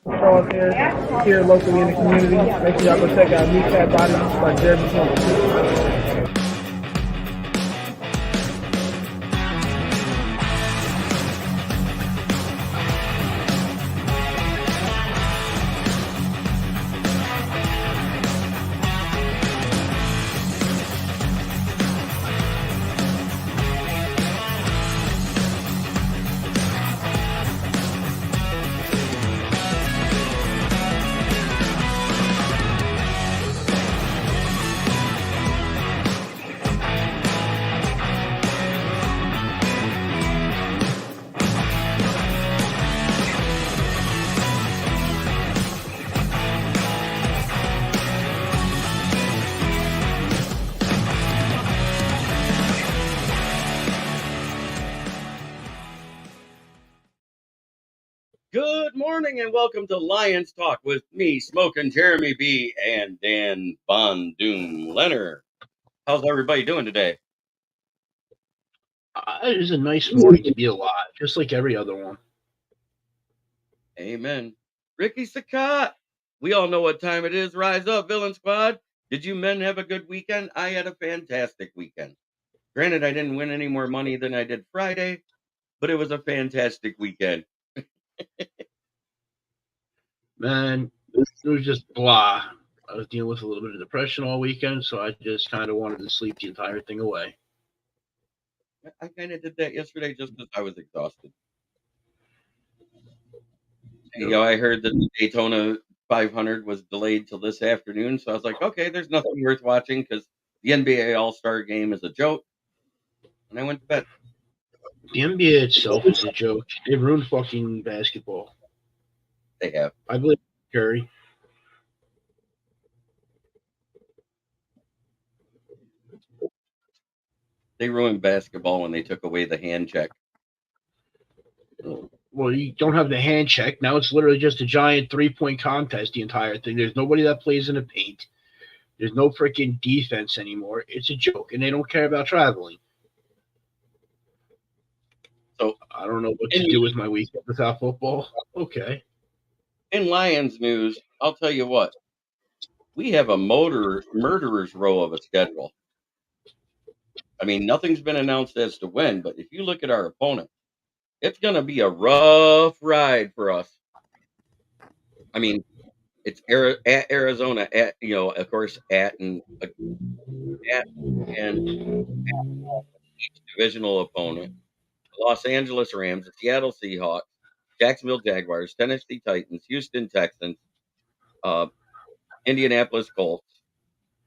Charles here locally in the community. Make sure y'all go check out New Cat Body by Jeremy Smokkin. Good morning and welcome to Lions Talk with me, Smokin, Jeremy B, and Dan Von Doom Leonard. How's everybody doing today? It is a nice morning to be alive, just like every other one. Amen. Ricky Sakat, we all know what time it is. Rise up, Villain Squad. Did you men have a good weekend? I had a fantastic weekend. Granted, I didn't win any more money than I did Friday, but it was a fantastic weekend. Man, it was just blah. I was dealing with a little bit of depression all weekend, so I just kind of wanted to sleep the entire thing away. I kind of did that yesterday just because I was exhausted. You know, I heard that the Daytona 500 was delayed till this afternoon, so I was like, okay, there's nothing worth watching because the NBA All-Star Game is a joke, and I went to bed. The NBA itself is a joke. They ruined fucking basketball. They have. I believe Curry. They ruined basketball when they took away the hand check. Well, you don't have the hand check. Now it's literally just a giant 3-point contest, the entire thing. There's nobody that plays in the paint. There's no freaking defense anymore. It's a joke, and they don't care about traveling. So I don't know what to do with my weekend without football. Okay. In Lions news, I'll tell you what. We have a murderer's row of a schedule. I mean, nothing's been announced as to when, but if you look at our opponent, it's going to be a rough ride for us. I mean, it's at Arizona, of course, at divisional opponent, the Los Angeles Rams, the Seattle Seahawks, Jacksonville Jaguars, Tennessee Titans, Houston Texans, Indianapolis Colts.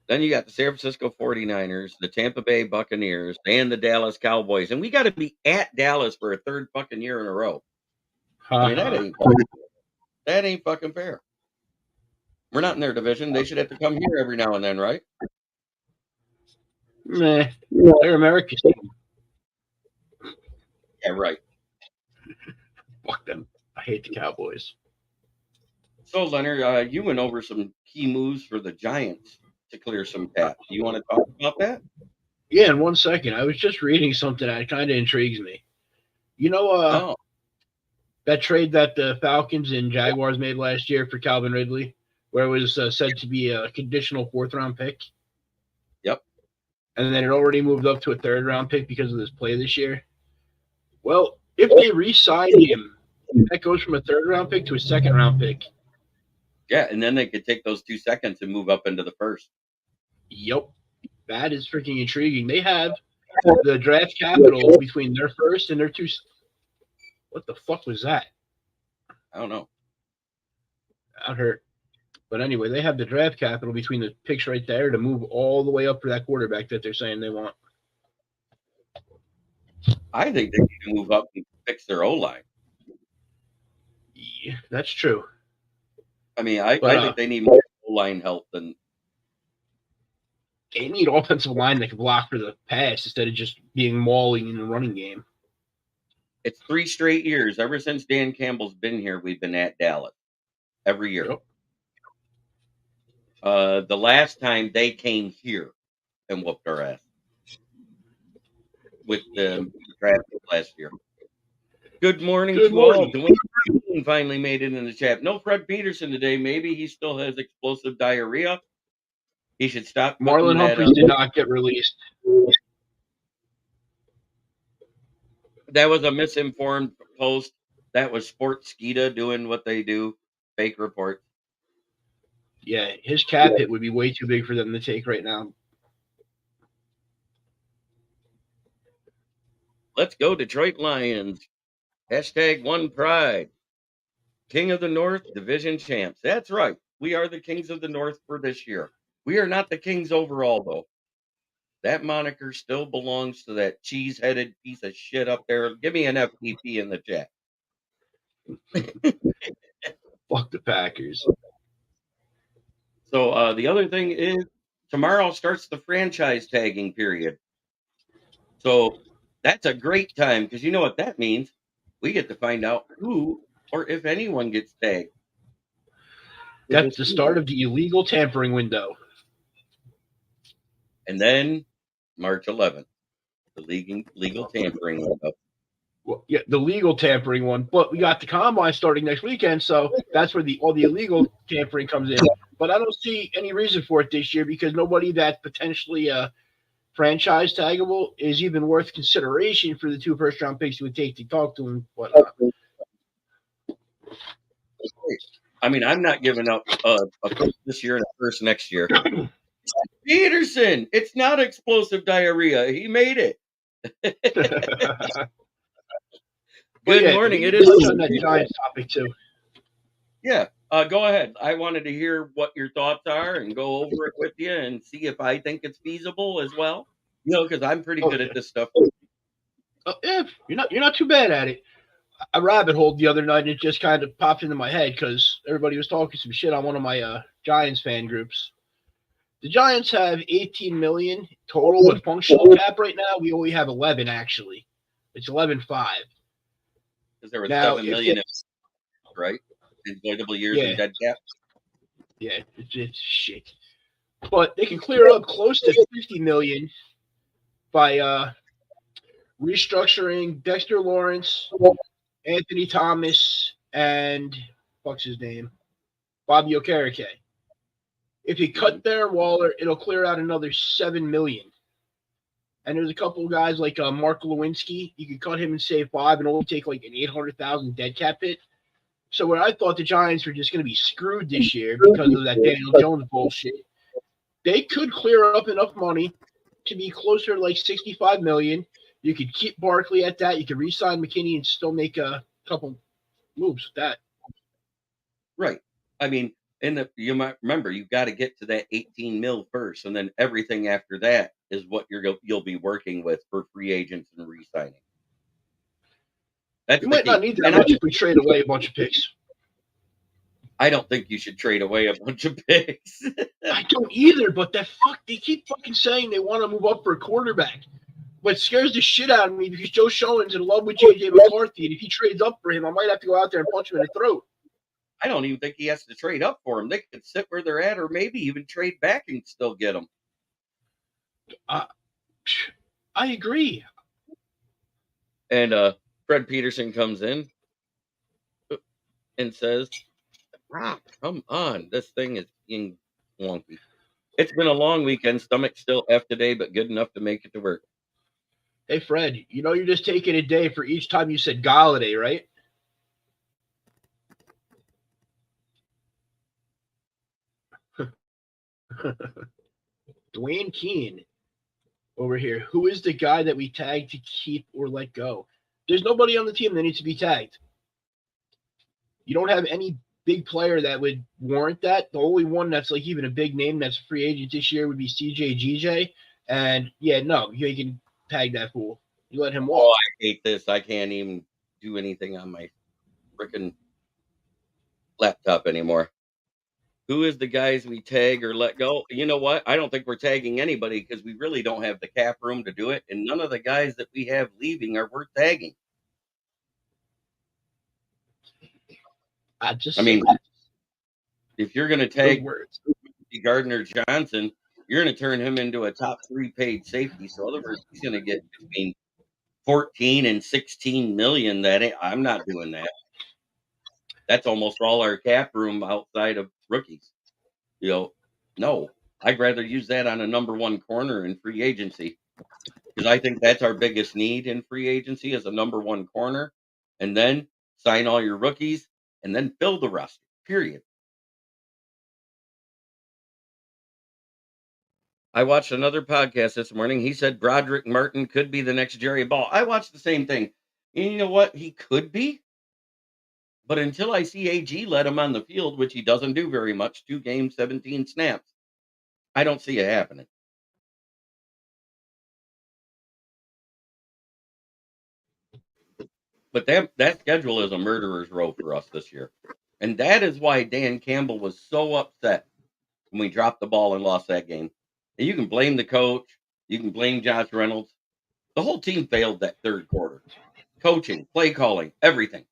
Then you got the San Francisco 49ers, the Tampa Bay Buccaneers, and the Dallas Cowboys. And we got to be at Dallas for a third fucking year in a row. I mean, that ain't fucking fair. We're not in their division. They should have to come here every now and then, right? Nah, they're America's team. Yeah, right. Fuck them. I hate the Cowboys. So, Leonard, you went over some key moves for the Giants to clear some cap. You want to talk about that? Yeah, in 1 second. I was just reading something that kind of intrigues me. You know, that trade that the Falcons and Jaguars made last year for Calvin Ridley, where it was said to be a conditional 4th-round pick? Yep. And then it already moved up to a 3rd-round pick because of this play this year. Well, if they re-sign him, that goes from a 3rd-round pick to a 2nd-round pick. Yeah, and then they could take those 2 seconds and move up into the 1st. Yep. That is freaking intriguing. They have the draft capital between their 1st and their 2. What the fuck was that? I don't know. That hurt. But anyway, they have the draft capital between the picks right there to move all the way up for that quarterback that they're saying they want. I think they need to move up and fix their O-line. Yeah, that's true. I mean, I think they need more O-line help than. They need offensive line that can block for the pass instead of just being mauling in the running game. It's 3 straight years. Ever since Dan Campbell's been here, we've been at Dallas. Every year. Yep. The last time they came here and whooped our ass with the draft last year. Good morning Good to all. morning. Dwayne finally made it in the chat. No Fred Peterson today. Maybe he still has explosive diarrhea. He should stop putting Marlon that. Humphreys did not get released. That was a misinformed post. That was Sportskeeda doing what they do, fake reports. Yeah, his cap hit would be way too big for them to take right now. Let's go, Detroit Lions. Hashtag one pride. King of the North, division champs. That's right. We are the Kings of the North for this year. We are not the Kings overall, though. That moniker still belongs to that cheese-headed piece of shit up there. Give me an FPP in the chat. Fuck the Packers. So the other thing is tomorrow starts the franchise tagging period. So that's a great time because you know what that means? We get to find out who or if anyone gets tagged. That's the start of the illegal tampering window. And then March 11th, the legal tampering window. Well, yeah, the legal tampering one, but we got the combine starting next weekend, so that's where all the illegal tampering comes in. But I don't see any reason for it this year because nobody that's potentially franchise taggable is even worth consideration for the 2 first-round picks you would take to talk to him. But I mean, I'm not giving up a first this year and a first next year. Peterson, it's not explosive diarrhea. He made it. Good morning. It is on that Giants topic too. Yeah, go ahead. I wanted to hear what your thoughts are and go over it with you and see if I think it's feasible as well. You know, because I'm pretty good at this stuff. Yeah, you're not too bad at it. A rabbit hole the other night and it just kind of popped into my head because everybody was talking some shit on one of my Giants fan groups. The Giants have 18 million total with functional cap right now. We only have 11 actually. It's 11.5. Because there was 7 million, right? Inflatable years in dead cap. Yeah, it's shit. But they can clear up close to 50 million by restructuring Dexter Lawrence, Anthony Thomas, and what's his name? Bobby Okereke. If you cut Darren Waller, it'll clear out another 7 million. And there's a couple of guys like Mark Lewinsky. You could cut him and save 5 and only take like an 800,000 dead cap hit. So where I thought the Giants were just going to be screwed this year because of that Daniel Jones bullshit, they could clear up enough money to be closer to like 65 million. You could keep Barkley at that. You could re-sign McKinney and still make a couple moves with that. Right. I mean, you might remember you got to get to that 18 mil first, and then everything after that is what you'll be working with for free agents and re-signing. You might not need that much if we trade away a bunch of picks. I don't think you should trade away a bunch of picks. I don't either, but they keep fucking saying they want to move up for a quarterback. What scares the shit out of me because Joe Schoen's in love with J.J. McCarthy, and if he trades up for him, I might have to go out there and punch him in the throat. I don't even think he has to trade up for him. They could sit where they're at or maybe even trade back and still get him. I agree. And Fred Peterson comes in and says, come on. This thing is being wonky. It's been a long weekend. Stomach still F today, but good enough to make it to work. Hey, Fred, you know you're just taking a day for each time you said Galladay, right? Dwayne Keene over here. Who is the guy that we tagged to keep or let go? There's nobody on the team that needs to be tagged. You don't have any big player that would warrant that. The only one that's like even a big name that's a free agent this year would be CJ GJ. And yeah, no, you can tag that fool. You let him walk. Oh, I hate this. I can't even do anything on my freaking laptop anymore. Who is the guys we tag or let go? You know what? I don't think we're tagging anybody because we really don't have the cap room to do it. And none of the guys that we have leaving are worth tagging. I mean, if you're going to tag Gardner Johnson, you're going to turn him into a top 3 paid safety. So, in other words, he's going to get between 14 and 16 million. I'm not doing that. That's almost all our cap room outside of rookies. No, I'd rather use that on a number one corner in free agency because I think that's our biggest need in free agency is a number one corner, and then sign all your rookies and then fill the rest. Period. I watched another podcast this morning. He said Broderick Martin could be the next Jerry Ball. I watched the same thing. And you know what? He could be. But until I see AG let him on the field, which he doesn't do very much, 2 games, 17 snaps, I don't see it happening. But that schedule is a murderer's row for us this year. And that is why Dan Campbell was so upset when we dropped the ball and lost that game. And you can blame the coach. You can blame Josh Reynolds. The whole team failed that third quarter. Coaching, play calling, everything.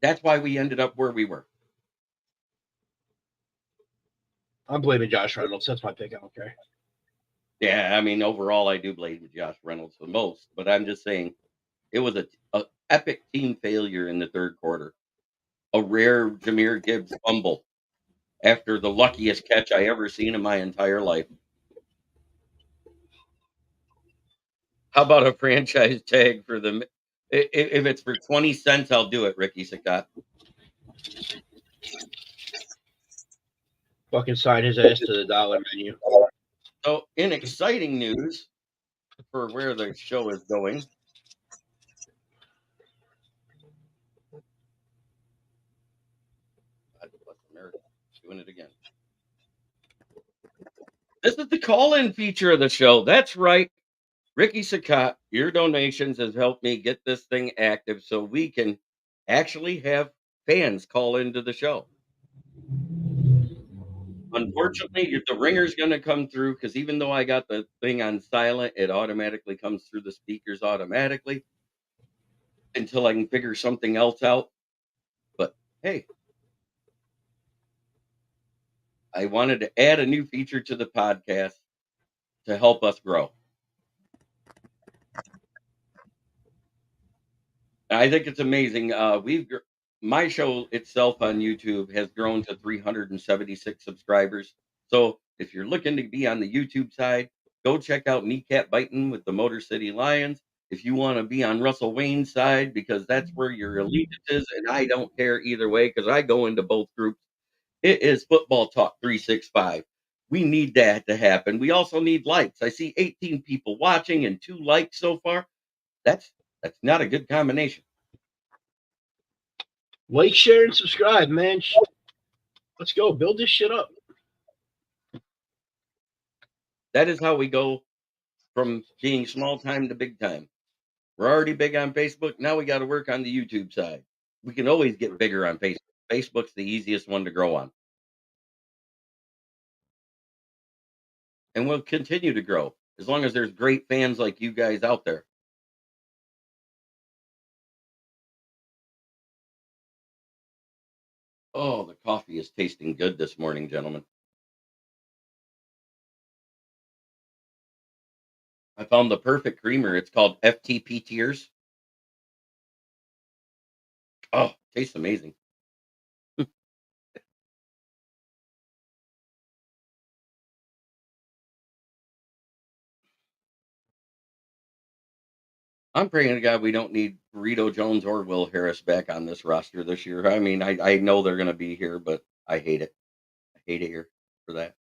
That's why we ended up where we were. I'm blaming Josh Reynolds. That's my pick. I don't care. Yeah, I mean, overall, I do blame Josh Reynolds the most. But I'm just saying it was a epic team failure in the third quarter. A rare Jahmyr Gibbs fumble after the luckiest catch I ever seen in my entire life. How about a franchise tag for the? If it's for 20 cents, I'll do it, Ricky Sakat. Fucking sign his ass to the dollar menu. So, in exciting news for where the show is going, God bless America, doing it again. This is the call-in feature of the show. That's right. Ricky Sakat, your donations has helped me get this thing active so we can actually have fans call into the show. Unfortunately, the ringer's going to come through because even though I got the thing on silent, it automatically comes through the speakers automatically until I can figure something else out. But hey, I wanted to add a new feature to the podcast to help us grow. I think it's amazing. My show itself on YouTube has grown to 376 subscribers. So if you're looking to be on the YouTube side, go check out Kneecap Biting with the Motor City Lions. If you want to be on Russell Wayne's side, because that's where your allegiance is, and I don't care either way because I go into both groups. It is Football Talk 365. We need that to happen. We also need likes. I see 18 people watching and 2 likes so far. That's not a good combination. Like, share, and subscribe, man. Let's go. Build this shit up. That is how we go from being small time to big time. We're already big on Facebook. Now we got to work on the YouTube side. We can always get bigger on Facebook. Facebook's the easiest one to grow on. And we'll continue to grow as long as there's great fans like you guys out there. Oh, the coffee is tasting good this morning, gentlemen. I found the perfect creamer. It's called FTP Tears. Oh, tastes amazing. I'm praying to God we don't need Burrito Jones or Will Harris back on this roster this year. I mean, I know they're going to be here, but I hate it. I hate it here for that.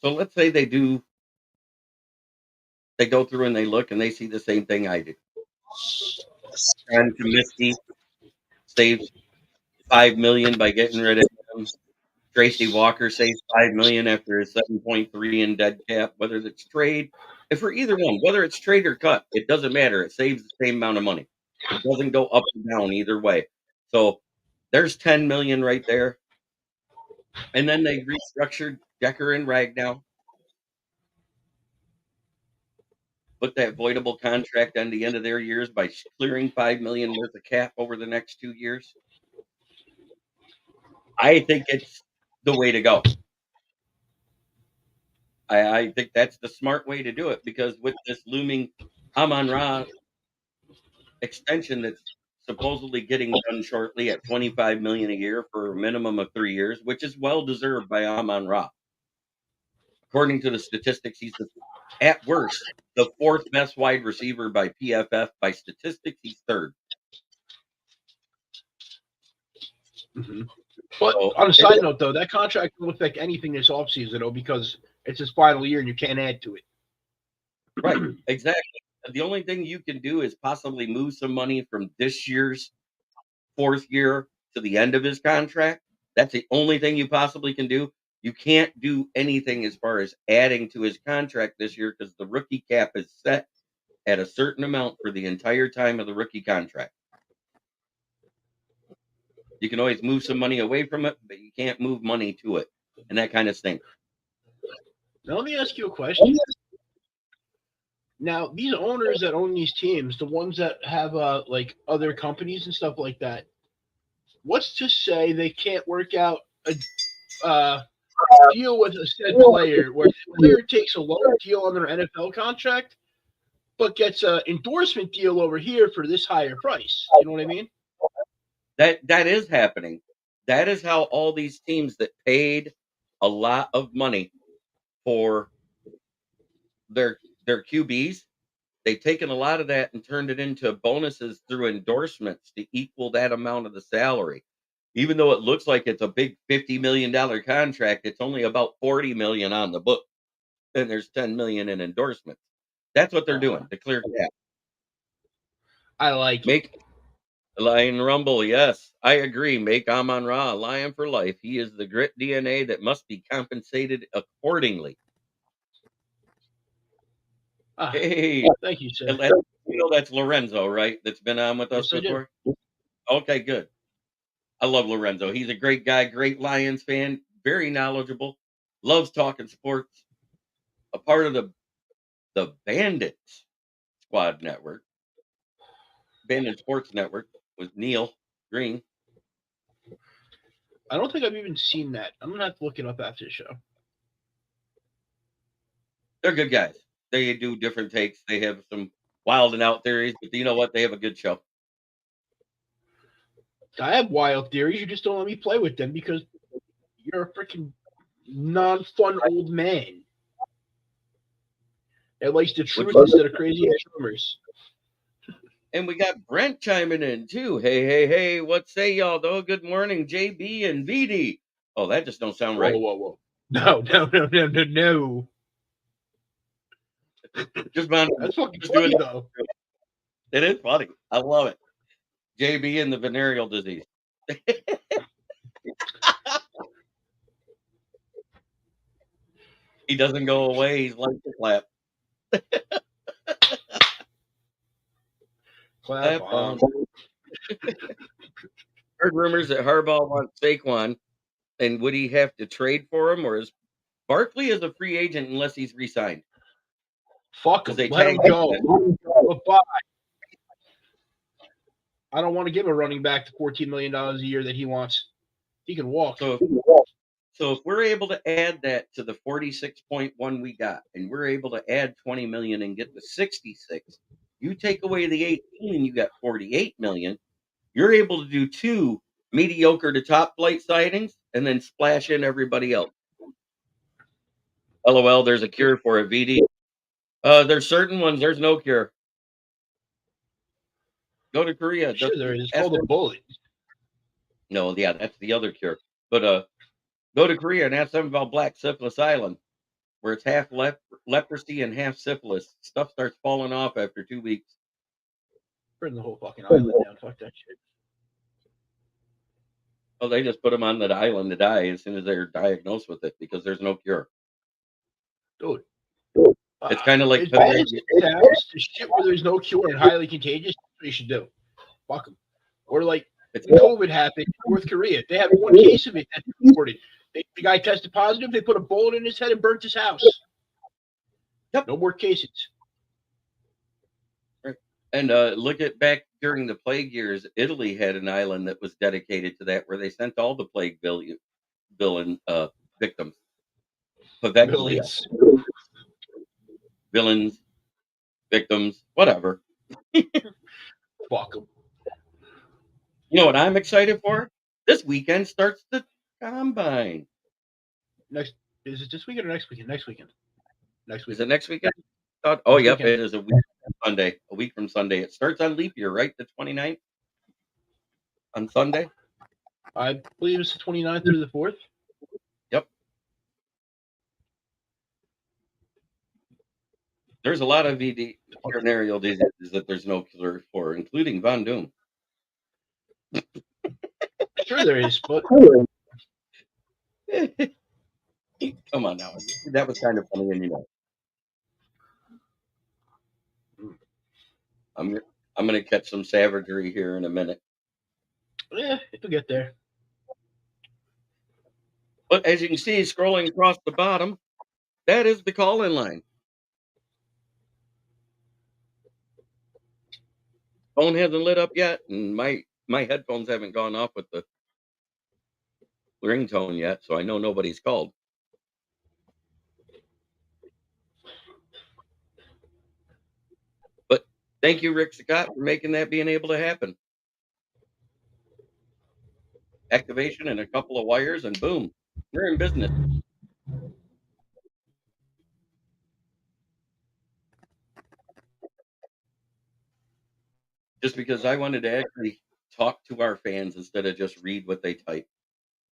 So let's say they go through and they look and they see the same thing I do. And Comiskey saves 5 million by getting rid of him. Tracy Walker saves 5 million after his 7.3 in dead cap. Whether it's trade, if for either one, whether it's trade or cut, it doesn't matter. It saves the same amount of money. It doesn't go up and down either way. So there's 10 million right there. And then they restructured Decker and Ragnow. Put that voidable contract on the end of their years by clearing 5 million worth of cap over the next 2 years. I think it's the way to go. I think that's the smart way to do it because with this looming Amon-Ra extension that's supposedly getting done shortly at $25 million a year for a minimum of 3 years, which is well deserved by Amon-Ra. According to the statistics, he's at worst the fourth best wide receiver by PFF. By statistics, he's third. Mm-hmm. But So, on a side note, though, that contract won't affect anything this offseason, though, because it's his final year and you can't add to it. right, exactly. The only thing you can do is possibly move some money from this year's fourth year to the end of his contract. That's the only thing you possibly can do. You can't do anything as far as adding to his contract this year because the rookie cap is set at a certain amount for the entire time of the rookie contract. You can always move some money away from it, but you can't move money to it, and that kind of stinks. Now, let me ask you a question. Now, these owners that own these teams, the ones that have like other companies and stuff like that, what's to say they can't work out a deal with a said player where the player takes a lower deal on their NFL contract, but gets an endorsement deal over here for this higher price? You know what I mean? That is happening. That is how all these teams that paid a lot of money for their QBs, they've taken a lot of that and turned it into bonuses through endorsements to equal that amount of the salary. Even though it looks like it's a big $50 million contract, it's only about $40 million on the book, and there's $10 million in endorsements. That's what they're doing to clear cap. I like it. Make Lion Rumble, yes, I agree. Make Amon-Ra a lion for life. He is the grit DNA that must be compensated accordingly. Hey, thank you, sir. and you know that's Lorenzo, right? That's been on with us Yes, I do. before. Okay, good. I love Lorenzo. He's a great guy, great Lions fan, very knowledgeable, loves talking sports. A part of the Bandits Squad Network, Bandit Sports Network, with Neil Green. I don't think I've even seen that. I'm gonna have to look it up after the show. They're good guys. They do different takes. They have some wild and out theories, but you know what? They have a good show. I have wild theories. You just don't let me play with them because you're a freaking non-fun old man that likes the truth instead of crazy ass rumors. And we got Brent chiming in too. Hey, what say y'all though? Good morning, JB and VD. Oh, that just don't sound right. Whoa. No. Just man, That's fucking just funny, doing though. It is funny. I love it. JB and the venereal disease. He doesn't go away. He's like the clap. Clap on. Heard rumors that Harbaugh wants Saquon, and would he have to trade for him, or is Barkley is a free agent unless he's re-signed? Fuck him. Let him go. Bye-bye. I don't want to give a running back the $14 million a year that he wants. He can walk. So if we're able to add that to the 46.1 we got, and we're able to add 20 million and get the 66, you take away the 18 and you got 48 million. You're able to do 2 mediocre to top flight sightings and then splash in everybody else. LOL, there's a cure for it, VD. There's certain ones, there's no cure. Go to Korea. Sure, there is. It's called a bullet. No, yeah, that's the other cure. But go to Korea and ask them about Black Syphilis Island, where it's half leprosy and half syphilis. Stuff starts falling off after 2 weeks. Burn the whole fucking island down. Fuck that shit. Well, they just put them on that island to die as soon as they're diagnosed with it because there's no cure. Dude. It's kind of like it's bad as it sounds, the shit where there's no cure and highly contagious. That's what you should do. Fuck them. Or like when COVID happened in North Korea, they had one case of it that reported. The guy tested positive. They put a bullet in his head and burnt his house. Yep. No more cases. Right. And look at back during the plague years, Italy had an island that was dedicated to that, where they sent all the plague victims. Villains. Villains, victims, whatever. Fuck them. You know what I'm excited for? This weekend starts the combine. Is it this weekend or next weekend? Next weekend. Is it next weekend? Oh, yep, weekend. it is a week from Sunday. A week from Sunday. It starts on leap year, right? The 29th? On Sunday? I believe it's the 29th through the 4th. Yep. There's a lot of venereal diseases that there's no cure for, including Von Doom. Sure there is, but Come on now. That was kind of funny, and I'm gonna catch some savagery here in a minute. yeah, it'll get there. But as you can see, scrolling across the bottom, that is the call-in line. Phone hasn't lit up yet, and my headphones haven't gone off with the ringtone yet, so I know nobody's called. But thank you, Rick Scott, for making that being able to happen. Activation and a couple of wires, and boom, we're in business. Just because I wanted to actually talk to our fans instead of just read what they type.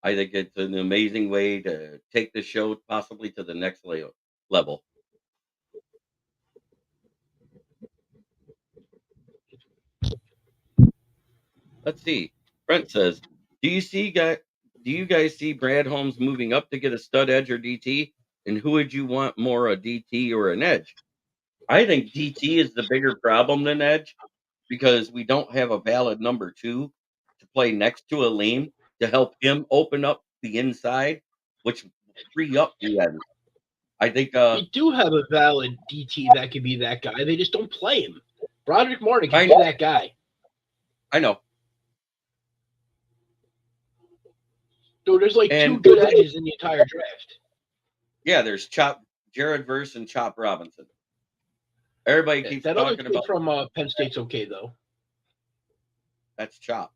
I think it's an amazing way to take the show possibly to the next level. Let's see. Brent says, Do you guys see Brad Holmes moving up to get a stud edge or DT? And who would you want more, a DT or an edge? I think DT is the bigger problem than edge because we don't have a valid number 2 to play next to a lane to help him open up the inside, which will free up the end. I think we do have a valid DT that could be that guy. They just don't play him. Broderick Martin can be that guy. I know. Dude, there's like 2 good edges in the entire draft. Yeah, there's Jared Verse and Chop Robinson. Everybody keeps that talking other kid from Penn State's okay though. That's Chop.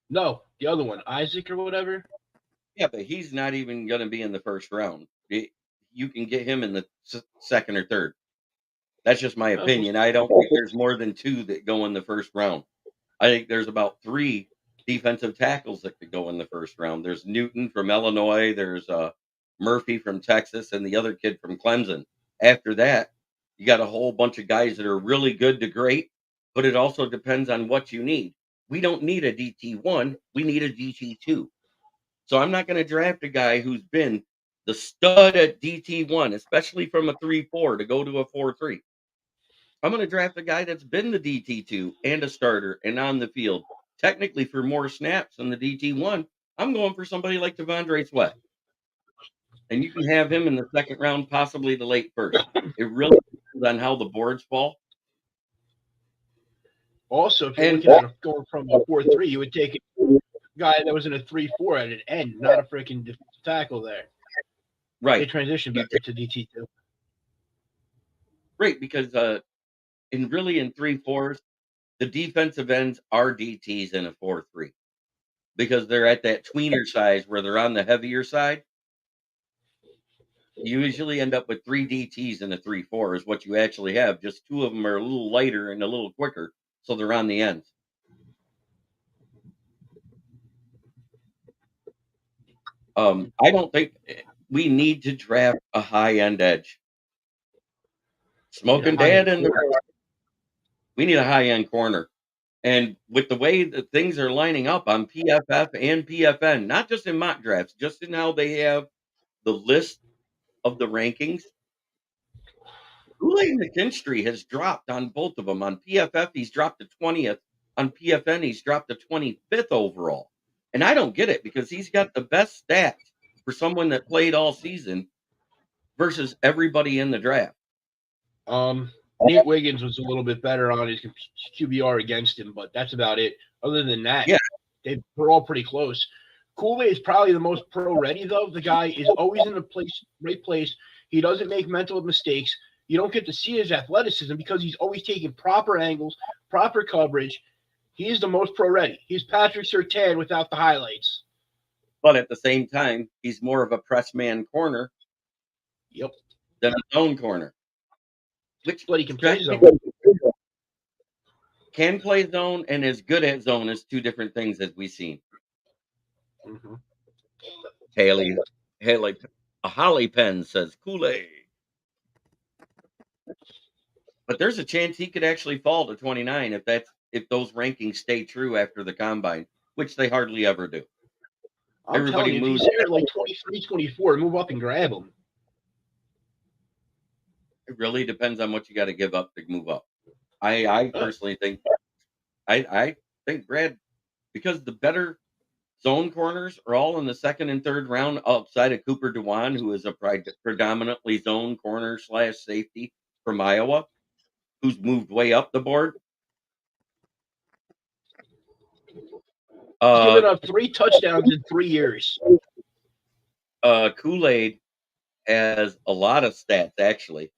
No, the other one, Isaac or whatever. Yeah, but he's not even going to be in the first round. You can get him in the second or third. That's just my opinion. I don't think there's more than 2 that go in the first round. I think there's about 3 defensive tackles that could go in the first round. There's Newton from Illinois. There's Murphy from Texas, and the other kid from Clemson. After that, you got a whole bunch of guys that are really good to great, but it also depends on what you need. We don't need a DT1. We need a DT2. So I'm not going to draft a guy who's been the stud at DT1, especially from a 3-4 to go to a 4-3. I'm going to draft a guy that's been the DT2 and a starter and on the field, technically for more snaps than the DT1. I'm going for somebody like Devondre Sweat. And you can have him in the second round, possibly the late first. It really depends on how the boards fall. Also, if you're looking at going from a 4-3, you would take a guy that was in a 3-4 at an end, not a freaking tackle there. Right. They transition back to DT2. Right, because in 3-4s, the defensive ends are DTs in a 4-3 because they're at that tweener size where they're on the heavier side. You usually end up with 3 DTs in a 3-4 is what you actually have. Just 2 of them are a little lighter and a little quicker, so they're on the ends. I don't think we need to draft a high-end edge. Smoking Dad and we need a high-end corner. And with the way that things are lining up on PFF and PFN, not just in mock drafts, just in how they have the list of the rankings, Kool-Aid McKinstry has dropped on both of them. On PFF, he's dropped to 20th. On PFN, he's dropped to 25th overall. And I don't get it because he's got the best stats for someone that played all season versus everybody in the draft. Nate Wiggins was a little bit better on his QBR against him, but that's about it. Other than that, yeah, they were all pretty close. Kool-Aid is probably the most pro-ready, though. The guy is always in the right place. He doesn't make mental mistakes. You don't get to see his athleticism because he's always taking proper angles, proper coverage. He is the most pro-ready. He's Patrick Surtain without the highlights. But at the same time, he's more of a press man corner than a zone corner. But he can play zone. Can play zone and is good at zone is two different things, as we've seen. Mm-hmm. Holly Penn says Kool-Aid. But there's a chance he could actually fall to 29 if those rankings stay true after the combine, which they hardly ever do. Everybody moves. If he's there at like 23, 24, move up and grab him. It really depends on what you got to give up to move up. I personally think I think Brad, because the better zone corners are all in the second and third round outside of Cooper DeWan, who is a predominantly zone corner / safety from Iowa, who's moved way up the board. He's given up 3 touchdowns in 3 years. Kool-Aid has a lot of stats, actually.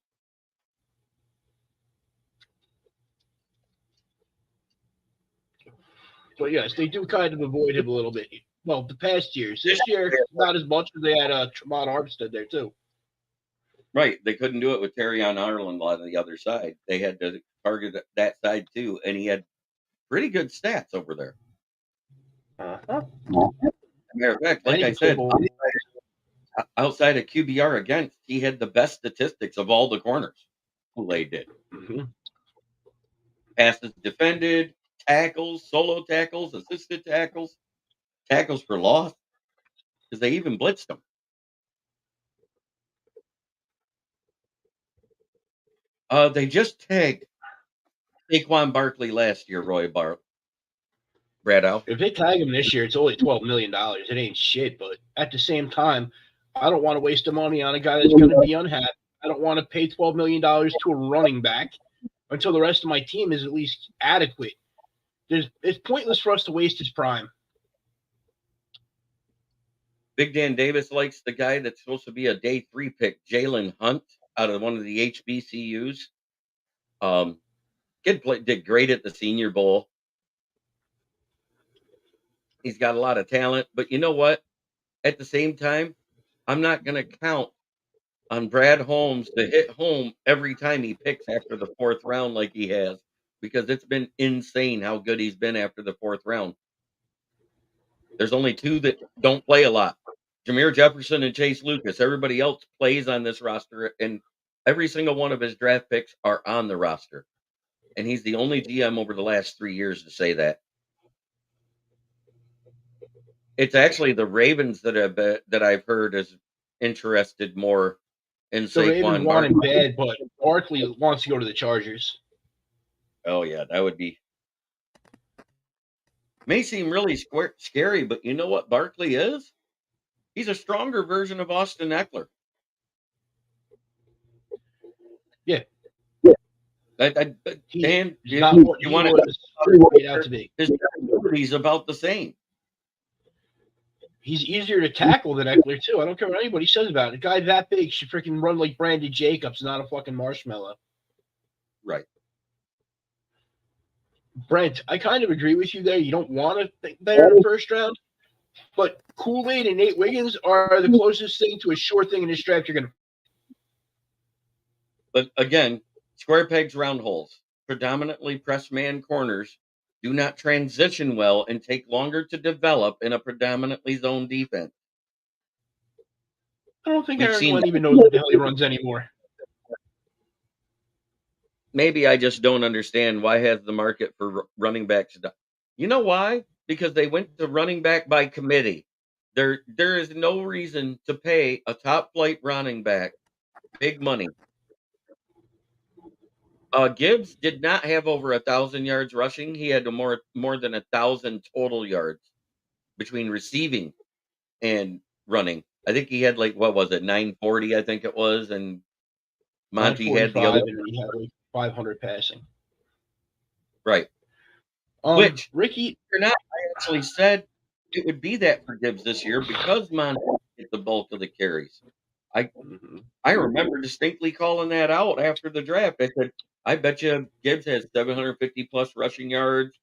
But yes, they do kind of avoid him a little bit. Well, the past years. This year, not as much as they had Tremont Armstead there, too. Right. They couldn't do it with Terrion Ireland on the other side. They had to target that side, too, and he had pretty good stats over there. Uh-huh. Matter of fact, like I said, outside of QBR against, he had the best statistics of all the corners. Kool-Aid did. Mm-hmm. Passes defended, tackles, solo tackles, assisted tackles, tackles for loss, because they even blitzed him. They just tagged Saquon Barkley last year, Bradow. If they tag him this year, it's only $12 million. It ain't shit, but at the same time, I don't want to waste the money on a guy that's going to be unhappy. I don't want to pay $12 million to a running back until the rest of my team is at least adequate. It's pointless for us to waste his prime. Big Dan Davis likes the guy that's supposed to be a day 3 pick, Jalen Hunt, out of one of the HBCUs. Kid did great at the Senior Bowl. He's got a lot of talent, but you know what? At the same time, I'm not going to count on Brad Holmes to hit home every time he picks after the 4th round like he has, because it's been insane how good he's been after the 4th round. There's only 2 that don't play a lot. Jameer Jefferson and Chase Lucas. Everybody else plays on this roster, and every single one of his draft picks are on the roster. And he's the only GM over the last 3 years to say that. It's actually the Ravens that I've heard is interested more in Saquon. The Ravens want him bad, but Barkley wants to go to the Chargers. Oh yeah, that would be. May seem really scary, but you know what Barkley is? He's a stronger version of Austin Eckler. Yeah. Dan, you want to out to be. His ability's about the same. He's easier to tackle than Eckler, too. I don't care what anybody says about it. A guy that big should freaking run like Brandon Jacobs, not a fucking marshmallow. Right. Brent, I kind of agree with you there. You don't want to think there in the first round, but Kool-Aid and Nate Wiggins are the closest thing to a sure thing in this draft you're going to. But again, square pegs, round holes. Predominantly press man corners do not transition well and take longer to develop in a predominantly zone defense. I don't think Aaron Glenn even knows what the hell he runs anymore. Maybe I just don't understand why has the market for running backs. You know why? Because they went to running back by committee. There is no reason to pay a top flight running back big money. Gibbs did not have over 1,000 yards rushing. He had more than 1,000 total yards between receiving and running. I think he had 940, I think it was, and Monty had the other. And he had 500 passing. Right. Which Ricky or not, I actually said it would be that for Gibbs this year because Monty get the bulk of the carries. I remember distinctly calling that out after the draft. I said, I bet you Gibbs has 750 plus rushing yards,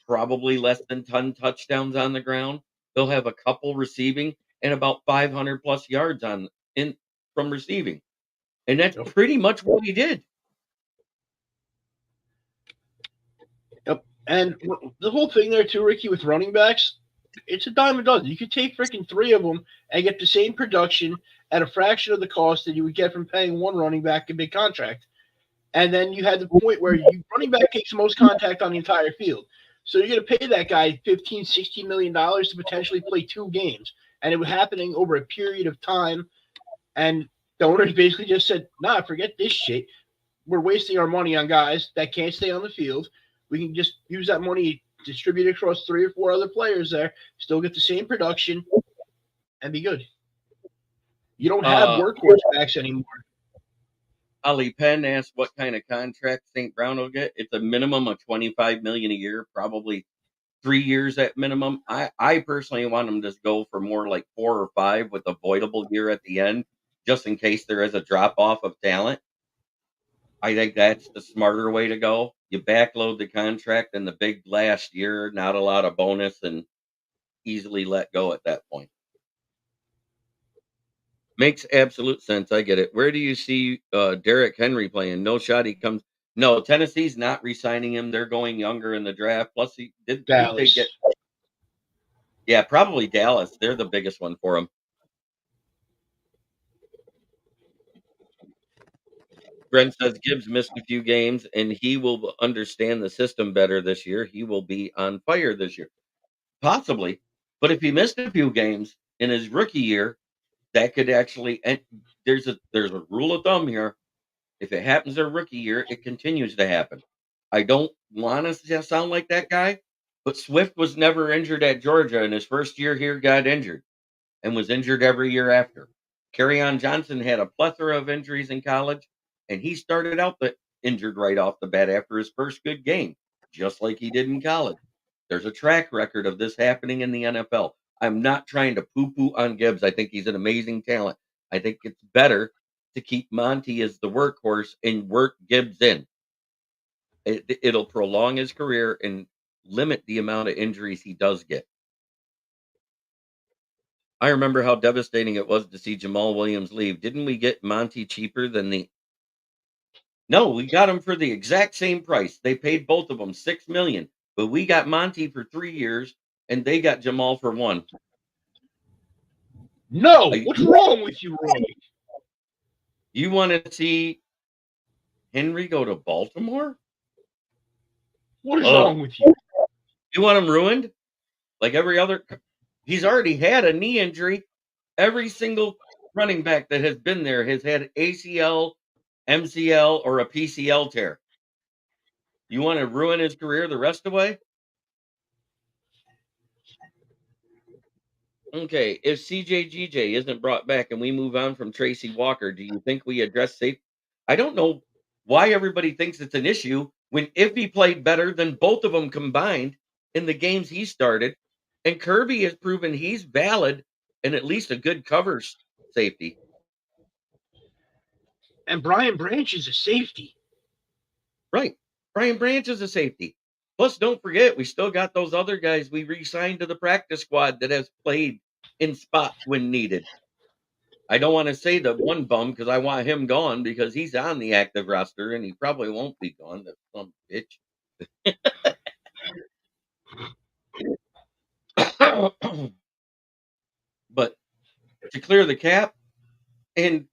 probably less than 10 touchdowns on the ground. He'll have a couple receiving and about 500 plus yards on in from receiving. And that's Yep. pretty much what he did. Yep. And the whole thing there too, Ricky, with running backs, it's a dime a dozen. You could take freaking 3 of them and get the same production at a fraction of the cost that you would get from paying one running back a big contract. And then you had the point where running back takes the most contact on the entire field. So you're going to pay that guy $15, $16 million to potentially play 2 games. And it was happening over a period of time. And the owners basically just said, nah, forget this shit. We're wasting our money on guys that can't stay on the field. We can just use that money, distribute it across 3 or 4 other players there, still get the same production, and be good. You don't have workhorse backs anymore. Ali Penn asked what kind of contract St. Brown will get. It's a minimum of $25 million a year, probably 3 years at minimum. I personally want him to go for more like 4 or 5 with a voidable year at the end, just in case there is a drop off of talent. I think that's the smarter way to go. You backload the contract in the big last year, not a lot of bonus, and easily let go at that point. Makes absolute sense. I get it. Where do you see Derrick Henry playing? No shot. He comes. No, Tennessee's not re-signing him. They're going younger in the draft. Plus, he did. Who'd they get? Yeah, probably Dallas. They're the biggest one for him. Brent says Gibbs missed a few games, and he will understand the system better this year. He will be on fire this year, possibly. But if he missed a few games in his rookie year, that could actually. And there's a rule of thumb here. If it happens their rookie year, it continues to happen. I don't want to sound like that guy, but Swift was never injured at Georgia, and his first year here got injured and was injured every year after. On Johnson had a plethora of injuries in college, and he started out injured right off the bat after his first good game, just like he did in college. There's a track record of this happening in the NFL. I'm not trying to poo-poo on Gibbs. I think he's an amazing talent. I think it's better to keep Monty as the workhorse and work Gibbs in. It'll prolong his career and limit the amount of injuries he does get. I remember how devastating it was to see Jamal Williams leave. Didn't we get Monty cheaper than the? No, we got him for the exact same price. They paid both of them $6 million, but we got Monty for 3 years, and they got Jamal for 1. No, what's wrong with you, Roy? You want to see Henry go to Baltimore? What is wrong with you? You want him ruined? Like every other? He's already had a knee injury. Every single running back that has been there has had ACL, MCL, or a PCL tear. You want to ruin his career the rest of the way? Okay, if CJGJ isn't brought back and we move on from Tracy Walker, do you think we address safety? I don't know why everybody thinks it's an issue when if he played better than both of them combined in the games he started, and Kirby has proven he's valid and at least a good cover safety. And Brian Branch is a safety. Right. Brian Branch is a safety. Plus, don't forget, we still got those other guys we re-signed to the practice squad that has played in spots when needed. I don't want to say the one bum because I want him gone because he's on the active roster and he probably won't be gone. That some bitch. But to clear the cap, and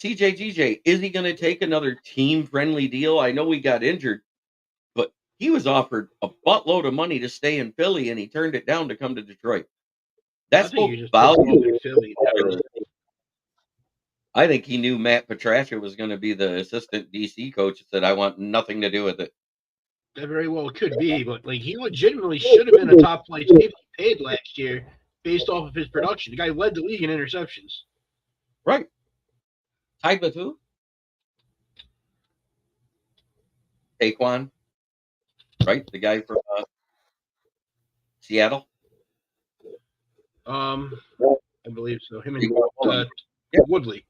CJGJ, is he going to take another team-friendly deal? I know he got injured, but he was offered a buttload of money to stay in Philly, and he turned it down to come to Detroit. That's value. I think he knew Matt Patricia was going to be the assistant DC coach and said, I want nothing to do with it. That very well could be, but like he legitimately should have been a top flight safety paid last year based off of his production. The guy led the league in interceptions. Right. Tied with who? Saquon. Right? The guy from Seattle. I believe so. Him and Yeah. Woodley.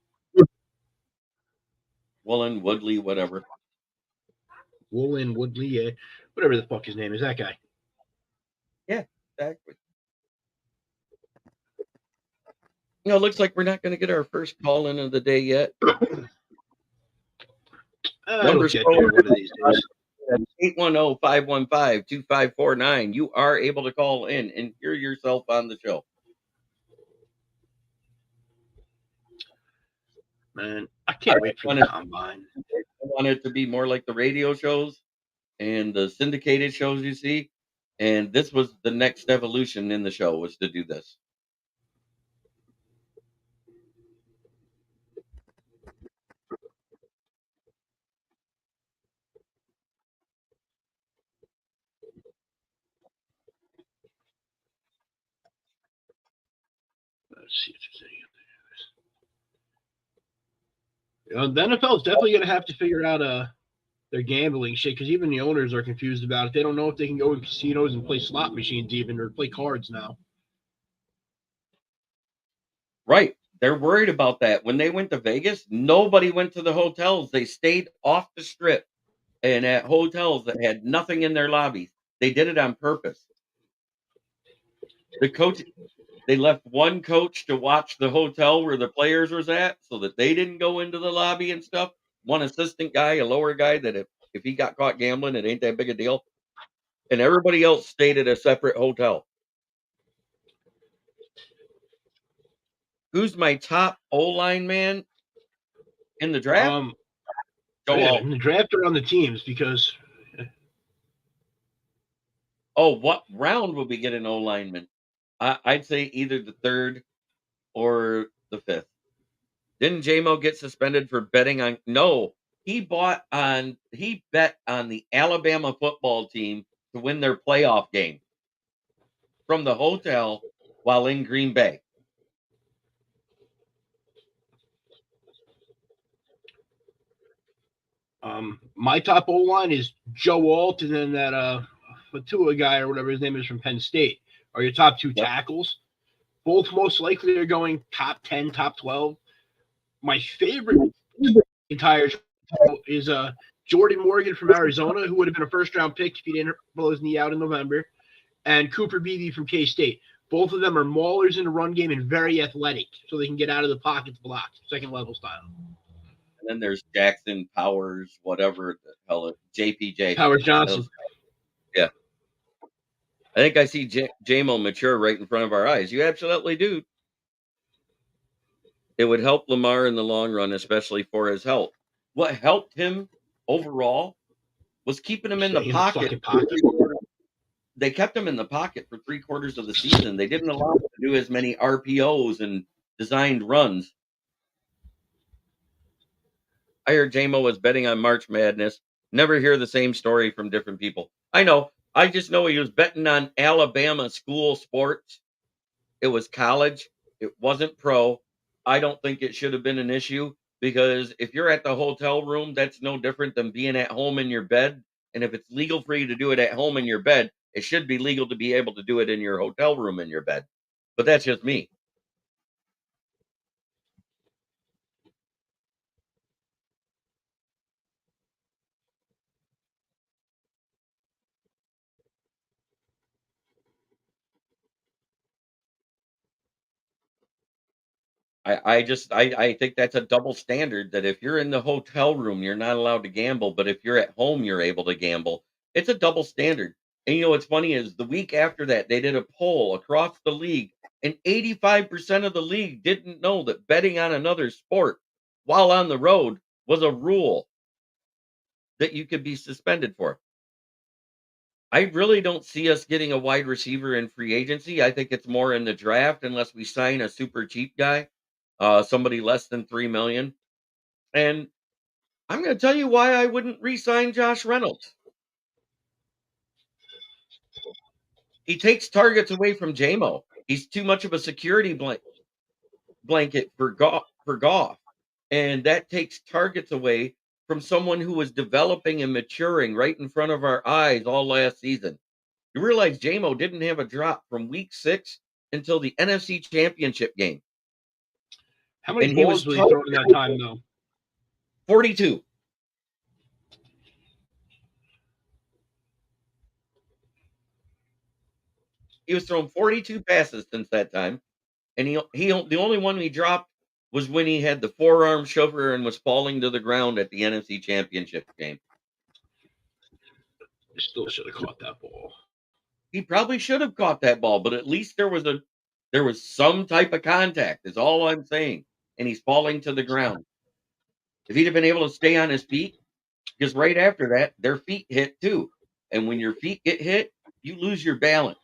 Woolen, Woodley, whatever. Woolen, Woodley, yeah. Whatever the fuck his name is, that guy. Yeah, exactly. It looks like we're not going to get our first call in of the day yet. It'll get there one of these days. 810-515-2549. You are able to call in and hear yourself on the show. Man, I can't wait for the combine. I want it to be more like the radio shows and the syndicated shows you see. And this was the next evolution in the show, was to do this. Let's see if there's any other news. The NFL is definitely going to have to figure out their gambling shit, because even the owners are confused about it. They don't know if they can go to casinos and play slot machines even, or play cards now. Right. They're worried about that. When they went to Vegas, nobody went to the hotels. They stayed off the strip and at hotels that had nothing in their lobbies. They did it on purpose. The coach, they left one coach to watch the hotel where the players was at so that they didn't go into the lobby and stuff. One assistant guy, a lower guy, that if he got caught gambling, it ain't that big a deal. And everybody else stayed at a separate hotel. Who's my top O-line man in the draft? In the draft or on the teams, because what round will we get an O lineman? I'd say either the third or the fifth. Didn't JMO get suspended for betting on? No, he bet on the Alabama football team to win their playoff game from the hotel while in Green Bay. My top O line is Joe Alt, and then that Fatua guy or whatever his name is from Penn State are your top two tackles. Both most likely are going top 10, top 12. My favorite entire is Jordan Morgan from Arizona, who would have been a first-round pick if he didn't blow his knee out in November, and Cooper Beebe from K-State. Both of them are maulers in the run game and very athletic, so they can get out of the pocket to block, second-level style. And then there's Jackson Powers, whatever the hell, JPJ. Powers Johnson. Yeah. I think I see JMO mature right in front of our eyes. You absolutely do. It would help Lamar in the long run, especially for his health. What helped him overall was keeping him in the pocket. They kept him in the pocket for 3/4 of the season. They didn't allow him to do as many RPOs and designed runs. I heard JMO was betting on March Madness. Never hear the same story from different people. I know. I just know he was betting on Alabama school sports. It was college. It wasn't pro. I don't think it should have been an issue, because if you're at the hotel room, that's no different than being at home in your bed. And if it's legal for you to do it at home in your bed, it should be legal to be able to do it in your hotel room in your bed. But that's just me. I think that's a double standard, that if you're in the hotel room, you're not allowed to gamble, but if you're at home, you're able to gamble. It's a double standard. And what's funny is the week after that, they did a poll across the league, and 85% of the league didn't know that betting on another sport while on the road was a rule that you could be suspended for. I really don't see us getting a wide receiver in free agency. I think it's more in the draft, unless we sign a super cheap guy, somebody less than 3 million. And I'm going to tell you why I wouldn't re-sign Josh Reynolds. He takes targets away from JMO. He's too much of a security blanket for Goff, and that takes targets away from someone who was developing and maturing right in front of our eyes all last season. You realize JMO didn't have a drop from week 6 until the NFC Championship game. How many And he balls was was he throwing in that time, though? 42. He was throwing 42 passes since that time, and he the only one he dropped was when he had the forearm shover and was falling to the ground at the NFC Championship game. I still should have caught that ball. He probably should have caught that ball, but at least there was some type of contact. Is all I'm saying. And he's falling to the ground. If he'd have been able to stay on his feet, because right after that, their feet hit too. And when your feet get hit, you lose your balance.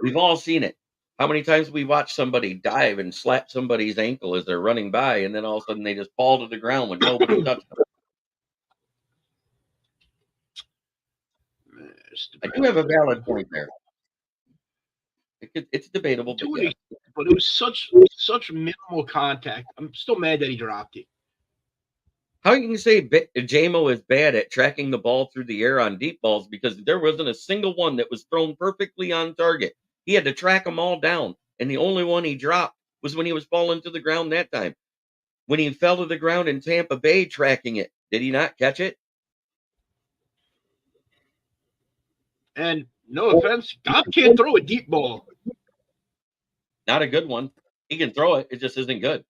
We've all seen it. How many times we watch somebody dive and slap somebody's ankle as they're running by, and then all of a sudden they just fall to the ground when nobody touched them. I do have a valid point there. It's debatable, but yeah. But it was such minimal contact. I'm still mad that he dropped it. How you can say JMO is bad at tracking the ball through the air on deep balls because there wasn't a single one that was thrown perfectly on target. He had to track them all down, and the only one he dropped was when he was falling to the ground that time. When he fell to the ground in Tampa Bay tracking it, did he not catch it? And no offense, Goff can't throw a deep ball. Not a good one. He can throw it. It just isn't good.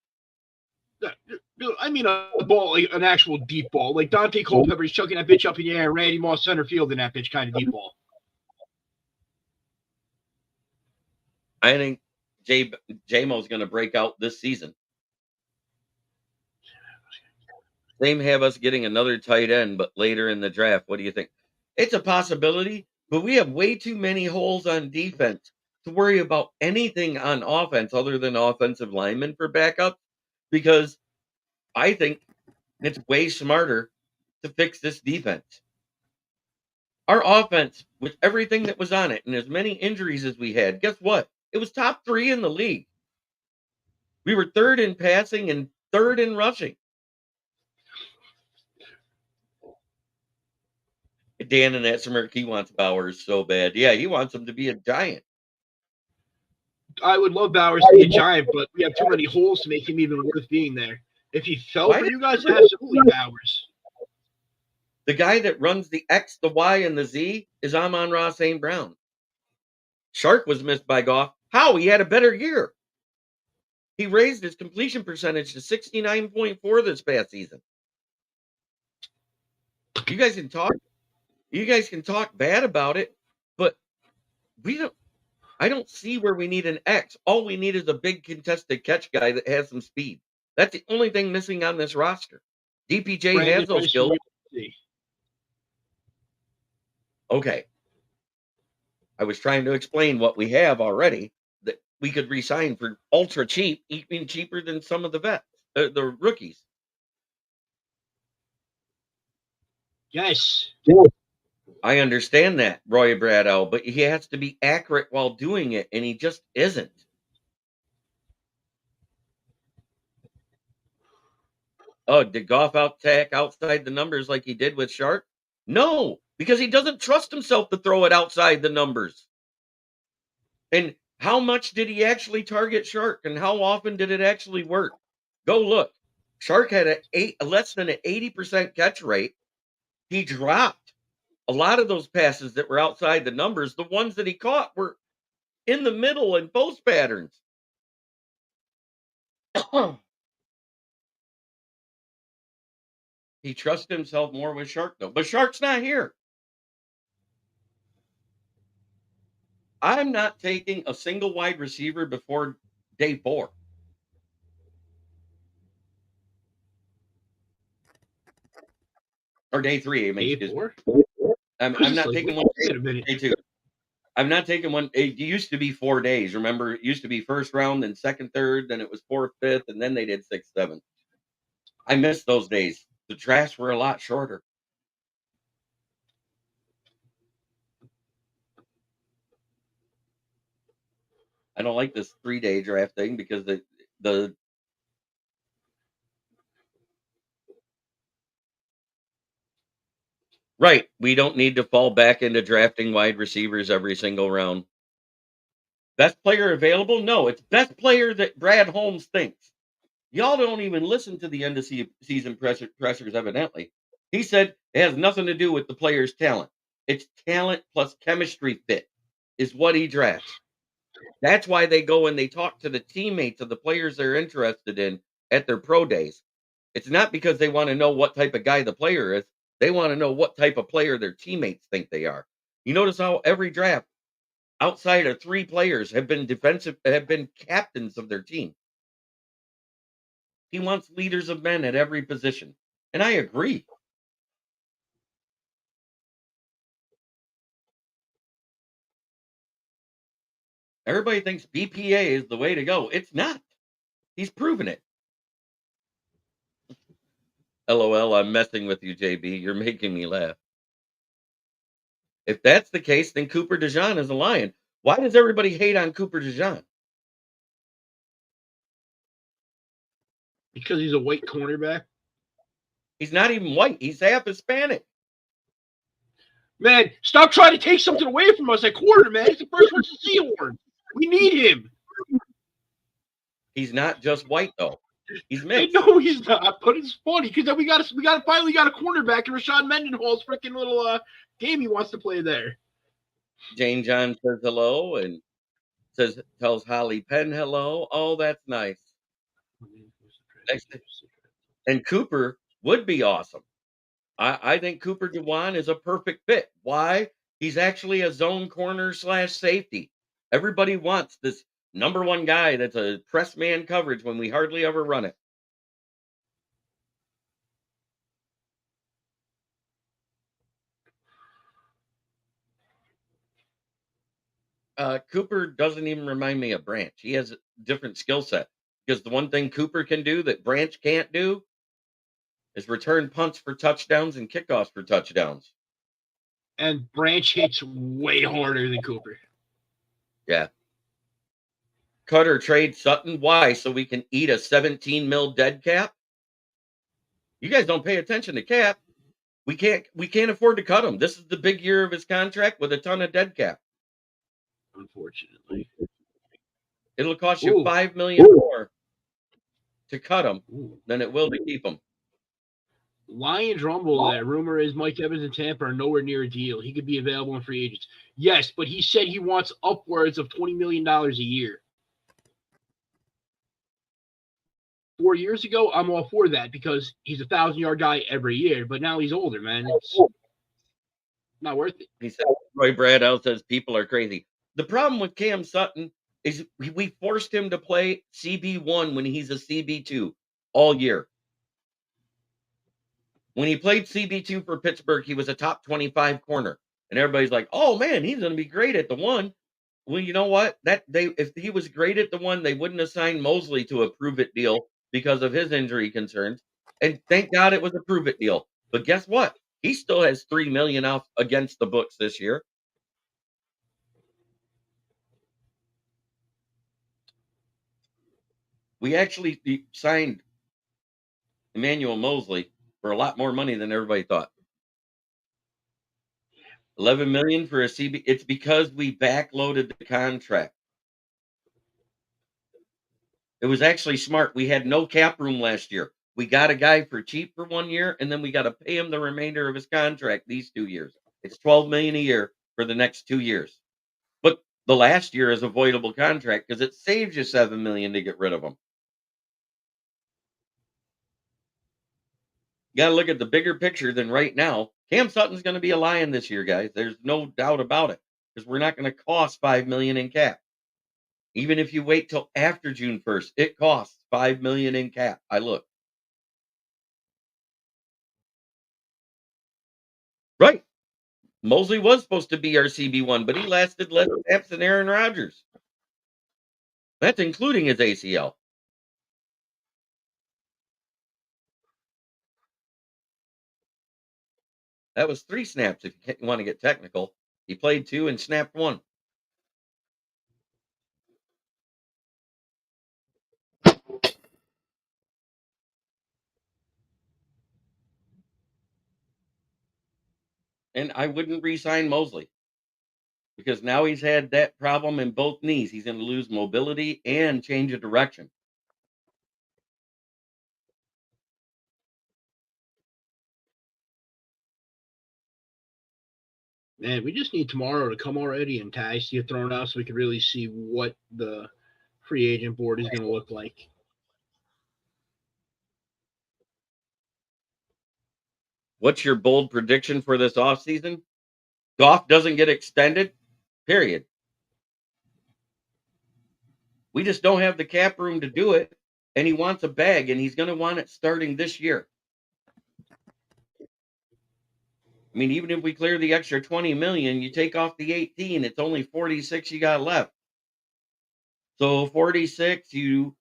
I mean a ball, like an actual deep ball. Like Dante Culpepper's chucking that bitch up in the air, Randy Moss center field in that bitch kind of deep ball. I think JMO's going to break out this season. They may have us getting another tight end, but later in the draft. What do you think? It's a possibility, but we have way too many holes on defense to worry about anything on offense other than offensive linemen for backup, because I think it's way smarter to fix this defense. Our offense, with everything that was on it and as many injuries as we had, guess what? It was top 3 in the league. We were 3rd in passing and 3rd in rushing. Dan and that smirk, he wants Bowers so bad. Yeah, he wants him to be a giant. I would love Bowers to be a giant, but we have too many holes to make him even worth being there. If he fell for you guys, absolutely Bowers. The guy that runs the X, the Y, and the Z is Amon-Ra St. Brown. Shark was missed by Goff. How? He had a better year. He raised his completion percentage to 69.4 this past season. You guys can talk bad about it, but I don't see where we need an X. All we need is a big contested catch guy that has some speed. That's the only thing missing on this roster. DPJ has those skills. Okay. I was trying to explain what we have already that we could re-sign for ultra cheap, even cheaper than some of the vets, the rookies. Yes. I understand that, Roy Brado, but he has to be accurate while doing it, and he just isn't. Oh, did Goff attack outside the numbers like he did with Shark? No, because he doesn't trust himself to throw it outside the numbers. And how much did he actually target Shark, and how often did it actually work? Go look. Shark had less than an 80% catch rate. He dropped a lot of those passes that were outside the numbers. The ones that he caught were in the middle in post patterns. He trusts himself more with Shark, though. But Shark's not here. I'm not taking a single wide receiver before day 4. Or day 3. I mean, day 4? I'm not taking one day 2. I'm not taking one. It used to be 4 days. Remember, it used to be first round, then second, third, then it was 4th, 5th, and then they did 6th, 7th. I miss those days. The drafts were a lot shorter. I don't like this 3-day draft thing because the right, we don't need to fall back into drafting wide receivers every single round. Best player available? No, it's best player that Brad Holmes thinks. Y'all don't even listen to the end of season pressers, evidently. He said it has nothing to do with the player's talent. It's talent plus chemistry fit is what he drafts. That's why they go and they talk to the teammates of the players they're interested in at their pro days. It's not because they want to know what type of guy the player is. They want to know what type of player their teammates think they are. You notice how every draft outside of 3 players have been captains of their team. He wants leaders of men at every position. And I agree. Everybody thinks BPA is the way to go. It's not. He's proven it. LOL, I'm messing with you, JB. You're making me laugh. If that's the case, then Cooper DeJean is a lion. Why does everybody hate on Cooper DeJean? Because he's a white cornerback. He's not even white. He's half Hispanic. Man, stop trying to take something away from us at corner, man. He's the first one to see award. We need him. He's not just white though. He's mixed. No, he's not. But it's funny because then we finally got a cornerback in Rashad Mendenhall's freaking little game he wants to play there. Jane John says hello and tells Holly Penn hello. Oh, that's nice. And Cooper would be awesome. I think Cooper DeJean is a perfect fit. Why? He's actually a zone corner / safety. Everybody wants this number 1 guy that's a press man coverage when we hardly ever run it. Cooper doesn't even remind me of Branch. He has a different skill set because the one thing Cooper can do that Branch can't do is return punts for touchdowns and kickoffs for touchdowns. And Branch hits way harder than Cooper. Yeah. Cut or trade Sutton. Why? So we can eat a 17 mil dead cap? You guys don't pay attention to cap. We can't afford to cut him. This is the big year of his contract with a ton of dead cap. Unfortunately. It'll cost you $5 million more to cut him than it will to keep him. Lions rumble there. Rumor is Mike Evans and Tampa are nowhere near a deal. He could be available in free agents. Yes, but he said he wants upwards of $20 million a year. 4 years ago, I'm all for that because he's a 1,000-yard guy every year. But now he's older, man. It's not worth it. He said, Roy Bradow says people are crazy. The problem with Cam Sutton is we forced him to play CB1 when he's a CB2 all year. When he played CB2 for Pittsburgh, he was a top 25 corner. And everybody's like, oh man, he's going to be great at the 1. Well, you know what? If he was great at the 1, they wouldn't assign Mosley to a prove it deal because of his injury concerns. And thank God it was a prove it deal. But guess what? He still has $3 million off against the books this year. We actually signed Emmanuel Mosley for a lot more money than everybody thought. $11 million for a CB. It's because we backloaded the contract. It was actually smart. We had no cap room last year. We got a guy for cheap for 1 year, and then we got to pay him the remainder of his contract these 2 years. It's $12 million a year for the next 2 years. But the last year is a voidable contract because it saves you $7 million to get rid of him. You got to look at the bigger picture than right now. Cam Sutton's going to be a Lion this year, guys. There's no doubt about it because we're not going to cost $5 million in cap. Even if you wait till after June 1st, it costs $5 million in cap. I look. Right. Mosley was supposed to be our CB1, but he lasted less snaps than Aaron Rodgers. That's including his ACL. That was 3 snaps if you want to get technical. He played 2 and snapped 1. And I wouldn't re-sign Mosley. because now he's had that problem in both knees. He's going to lose mobility and change of direction. Man, we just need tomorrow to come already and tags to get thrown out so we can really see what the free agent board is going to look like. What's your bold prediction for this offseason? Goff doesn't get extended, period. We just don't have the cap room to do it, and he wants a bag, and he's going to want it starting this year. I mean, even if we clear the extra 20 million, you take off the 18, it's only 46 you got left. So 46, you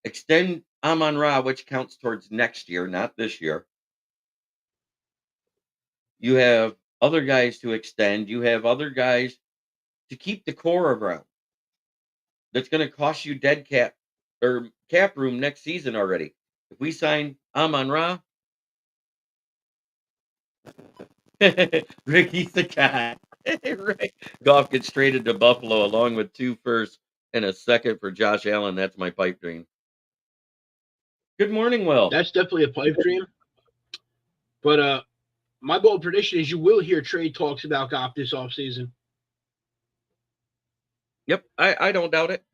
extend Amon Ra, which counts towards next year, not this year. You have other guys to extend. You have other guys to keep the core around. That's going to cost you dead cap or cap room next season already. If we sign Amon Ra, Ricky's the guy. Right. Goff gets traded to Buffalo along with 2 firsts and a second for Josh Allen. That's my pipe dream. Good morning, Will. That's definitely a pipe dream. But my bold prediction is you will hear trade talks about Goff this offseason. Yep, I don't doubt it.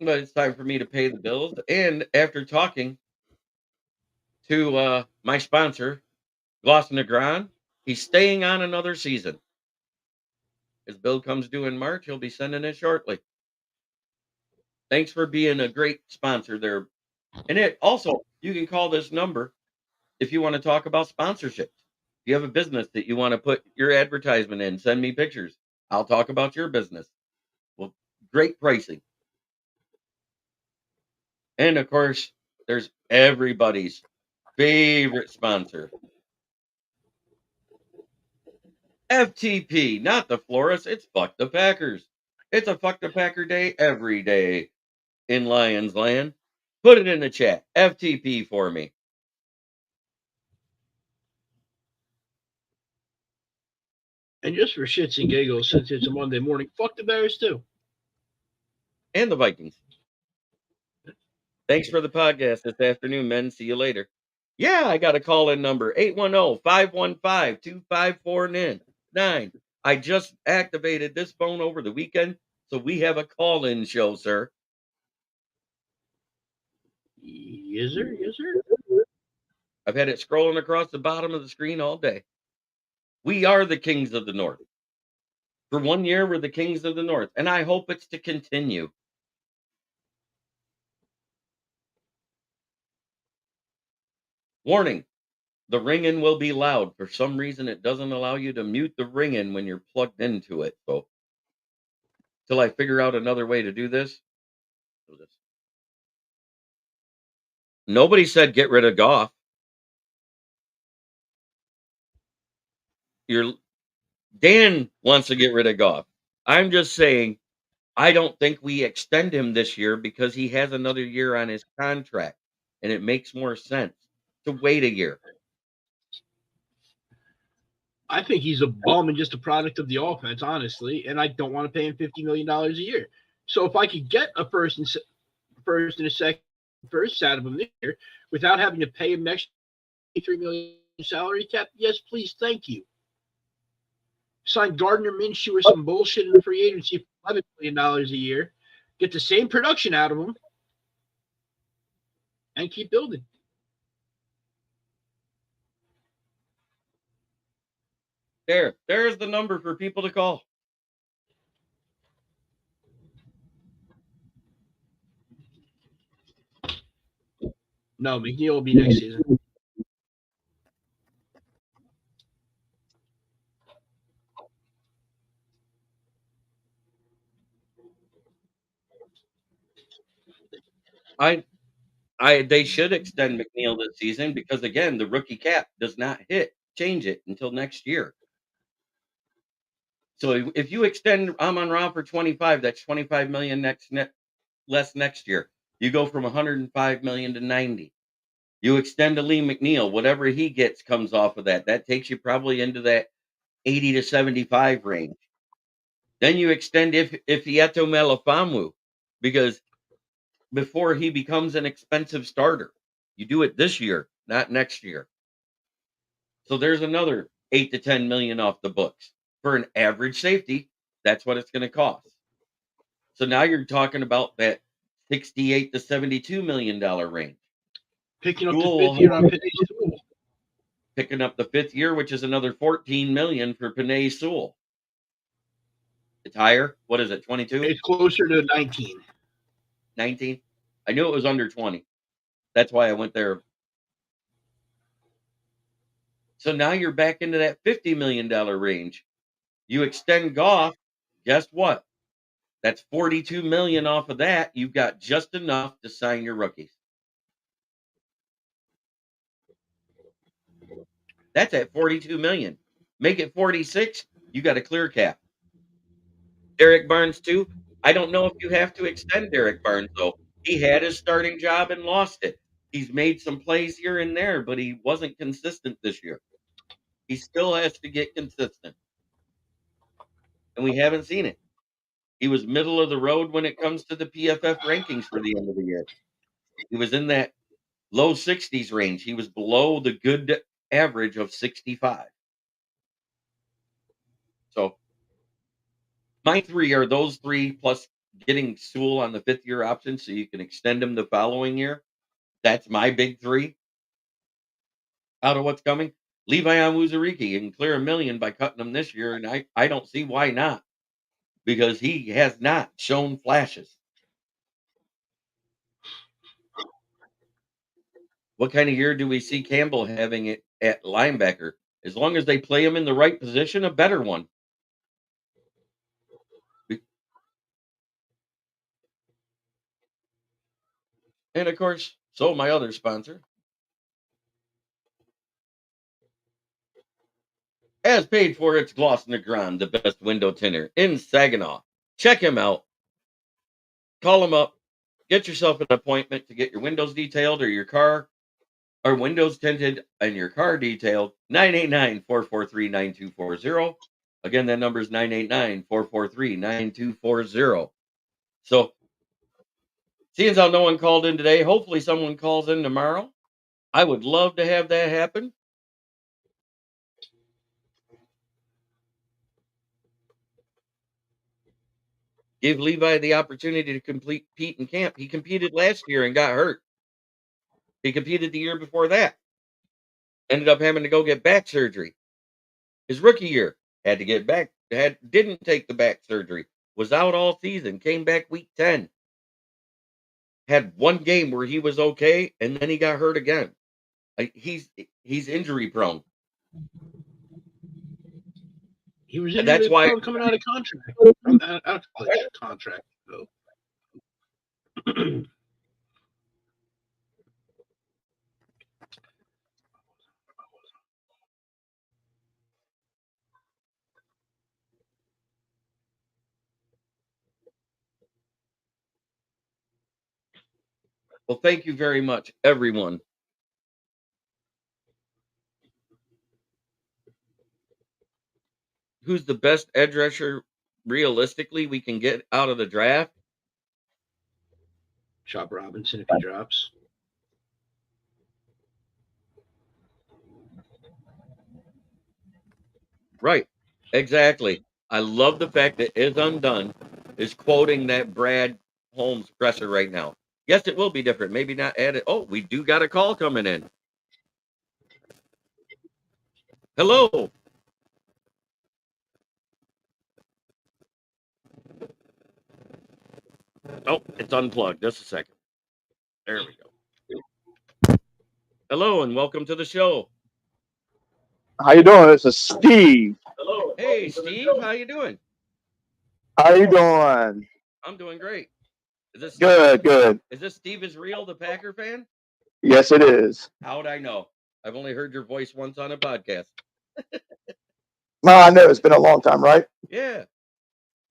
But it's time for me to pay the bills. And after talking to my sponsor, Gloss Negron, he's staying on another season. His bill comes due in March. He'll be sending it shortly. Thanks for being a great sponsor there. And it also, you can call this number if you want to talk about sponsorships. If you have a business that you want to put your advertisement in, send me pictures. I'll talk about your business. Well, great pricing. And of course, there's everybody's favorite sponsor, FTP, not the florist. It's Fuck the Packers. It's a Fuck the Packer day every day in Lions Land. Put it in the chat. FTP for me. And just for shits and giggles, since it's a Monday morning, fuck the Bears too. And the Vikings. Thanks for the podcast this afternoon, men. See you later. Yeah, I got a call in number 810-515-2549. I just activated this phone over the weekend, so we have a call in show, sir. Yes, sir. Yes, sir. I've had it scrolling across the bottom of the screen all day. We are the kings of the North. For 1 year, we're the kings of the North, and I hope it's to continue. Warning, the ringing will be loud. For some reason, it doesn't allow you to mute the ringing when you're plugged into it. So, till I figure out another way to do this. Nobody said get rid of Goff. Dan wants to get rid of Goff. I'm just saying, I don't think we extend him this year because he has another year on his contract, and it makes more sense to wait a year. I think he's a bum and just a product of the offense, honestly, and I don't want to pay him $50 million a year. So if I could get a first and a second first out of him this year without having to pay him next $3 million salary cap, yes, please, thank you. Sign Gardner Minshew or some bullshit in the free agency for $11 million a year, get the same production out of him, and keep building. There's the number for people to call. No, McNeil will be next season. They should extend McNeil this season because again, the rookie cap does not change it until next year. So if you extend Amon-Ra for 25, that's 25 million less next year. You go from 105 million to 90. You extend to Lee McNeil, whatever he gets comes off of that. That takes you probably into that 80 to 75 range. Then you extend Ifeatu Melifonwu, because before he becomes an expensive starter, you do it this year, not next year. So there's another 8 to 10 million off the books for an average safety. That's what it's going to cost. So now you're talking about that 68 to 72 million dollar range. Picking up the fifth year on Penei Sewell. Picking up the 5th year, which is another 14 million for Penei Sewell. It's higher. What is it? 22? It's closer to 19. 19? I knew it was under 20. That's why I went there. So now you're back into that $50 million range. You extend Goff, guess what? That's 42 million off of that. You've got just enough to sign your rookies. That's at 42 million. Make it 46, you got a clear cap. Derek Barnes too. I don't know if you have to extend Derek Barnes though. He had his starting job and lost it. He's made some plays here and there, but he wasn't consistent this year. He still has to get consistent. And we haven't seen it. He was middle of the road when it comes to the PFF rankings for the end of the year. He was in that low 60s range. He was below the good average of 65. So my 3 are those 3 plus getting Sewell on the 5th year option so you can extend him the following year. That's my big 3 out of what's coming. Levi Onwuzurike and clear $1 million by cutting him this year, and I don't see why not, because he has not shown flashes. What kind of year do we see Campbell having it at linebacker? As long as they play him in the right position, a better one. And of course, so my other sponsor, as paid for, it's Gloss Negron, the best window tinner in Saginaw. Check him out. Call him up. Get yourself an appointment to get your windows detailed or your car or windows tinted and your car detailed. 989-443-9240. Again, that number is 989-443-9240. So, seeing as how no one called in today, hopefully someone calls in tomorrow. I would love to have that happen. Give Levi the opportunity to compete in camp. He competed last year and got hurt. He competed the year before that. Ended up having to go get back surgery. His rookie year had to get back. Didn't take the back surgery. Was out all season. Came back week 10. Had one game where he was okay, and then he got hurt again. He's injury prone. He was injury prone coming out of contract. Out of college contract though. Well, thank you very much, everyone. Who's the best edge rusher realistically we can get out of the draft? Chop Robinson if he drops. Right. Exactly. I love the fact that Is Undone is quoting that Brad Holmes presser right now. Yes, it will be different. Maybe not added. Oh, we do got a call coming in. Hello. Oh, it's unplugged. Just a second. There we go. Hello and welcome to the show. How you doing? This is Steve. Hello. Hey, Steve. How you doing? How you doing? I'm doing great. Is this good? Is this Steve is real, the Packer fan? Yes, it is. How'd I know? I've only heard your voice once on a podcast. Well, I know it's been a long time, right? Yeah.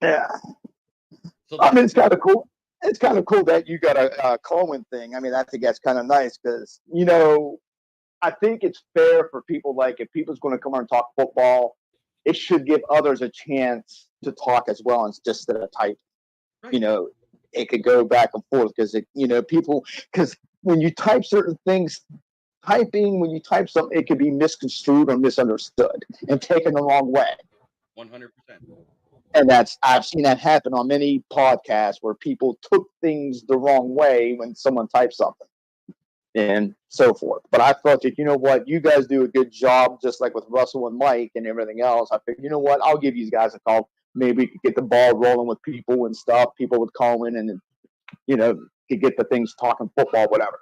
Yeah. So I mean, it's kind of cool. It's kind of cool that you got a Cohen thing. I mean, I think that's kind of nice because, I think it's fair for people, like, if people's going to come on and talk football, it should give others a chance to talk as well instead of type. right. It could go back and forth because because when you type certain things, when you type something, it could be misconstrued or misunderstood and taken the wrong way. 100%. And I've seen that happen on many podcasts where people took things the wrong way when someone typed something and so forth. But I thought that, you guys do a good job, just like with Russell and Mike and everything else. I figured, I'll give you guys a call. Maybe we could get the ball rolling with people and stuff. People would call in and, could get the things talking football, whatever.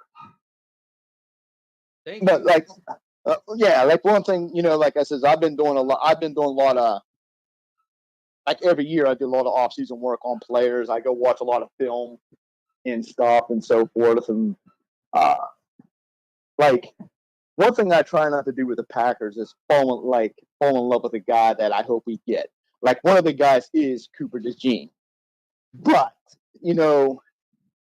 Thank But you. like, like one thing, like I says, I've been doing a lot of, like every year I do a lot of off-season work on players. I go watch a lot of film and stuff and so forth. And like one thing I try not to do with the Packers is fall in love with a guy that I hope we get. Like one of the guys is Cooper DeJean. But,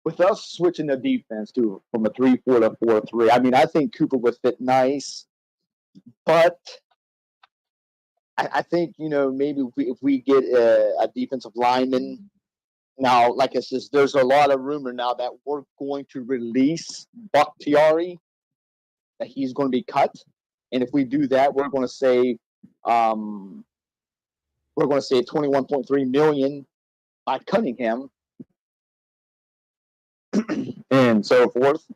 with us switching the defense from a 3-4 to 4-3, I mean, I think Cooper would fit nice. But I think, maybe if we get a defensive lineman. Now, like I said, there's a lot of rumor now that we're going to release Bakhtiari, that he's going to be cut. And if we do that, we're going to save $21.3 million by cutting him and so forth.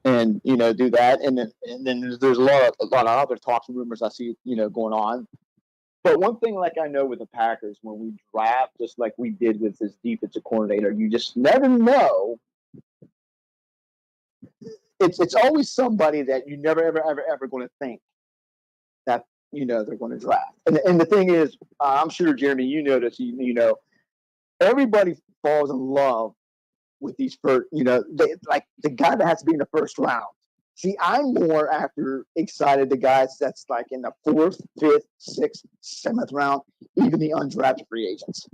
And do that, and then there's a lot of other talks and rumors I see going on. But one thing, like I know with the Packers, when we draft, just like we did with this defensive coordinator, you just never know. It's always somebody that you never ever going to think that they're going to draft. And the thing is, I'm sure Jeremy, you notice, everybody falls in love with these first, like the guy that has to be in the first round. See, I'm more excited the guys that's like in the 4th, 5th, 6th, 7th round, even the undrafted free agents.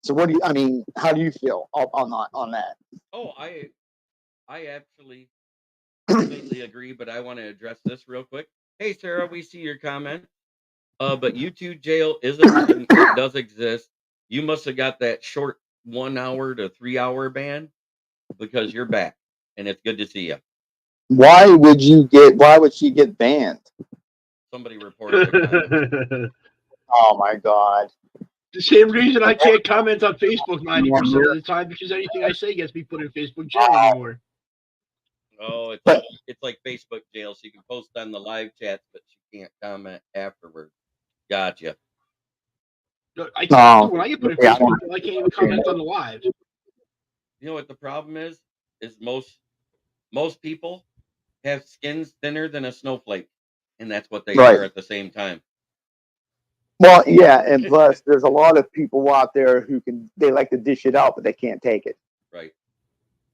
So how do you feel on that? Oh, I actually completely agree, but I want to address this real quick. Hey, Sarah, we see your comment. But U2 jail is a thing. It does exist. You must have got that short 1 hour to 3 hour ban because you're back, and it's good to see you. Why would she get banned? Somebody reported a comment. Oh my God. The same reason I can't comment on Facebook 90% of the time, because anything I say gets me put in Facebook jail anymore. Oh, it's like Facebook jail, so you can post on the live chats, but you can't comment afterwards. Gotcha. When I get put in Facebook jail, I can't even comment on the live. You know what the problem is? Is most people have skins thinner than a snowflake, and that's what they are at the same time. Well, yeah, and plus there's a lot of people out there they like to dish it out, but they can't take it. Right.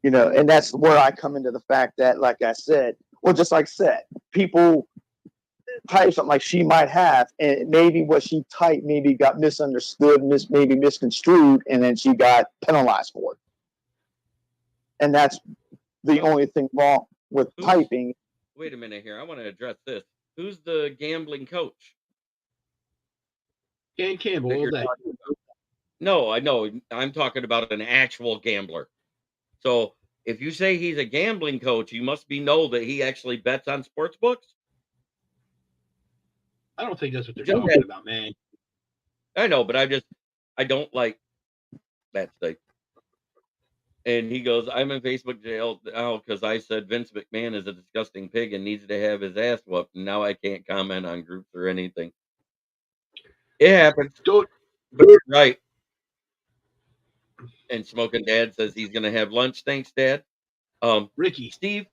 And that's where I come into the fact that, like I said, just like I said, people type something like she might have, and maybe what she typed maybe got misunderstood, maybe misconstrued, and then she got penalized for it. And that's the only thing wrong with typing. Wait a minute here. I want to address this. Who's the gambling coach? Dan Campbell all day. No, I know. I'm talking about an actual gambler. So if you say he's a gambling coach, you must know that he actually bets on sports books. I don't think that's what they're talking about, man. I know, but I don't like that stuff. And he goes, I'm in Facebook jail now because I said Vince McMahon is a disgusting pig and needs to have his ass whooped. And now I can't comment on groups or anything. It happens. But you're right. And Smoking Dad says he's going to have lunch. Thanks, Dad. Ricky. Steve,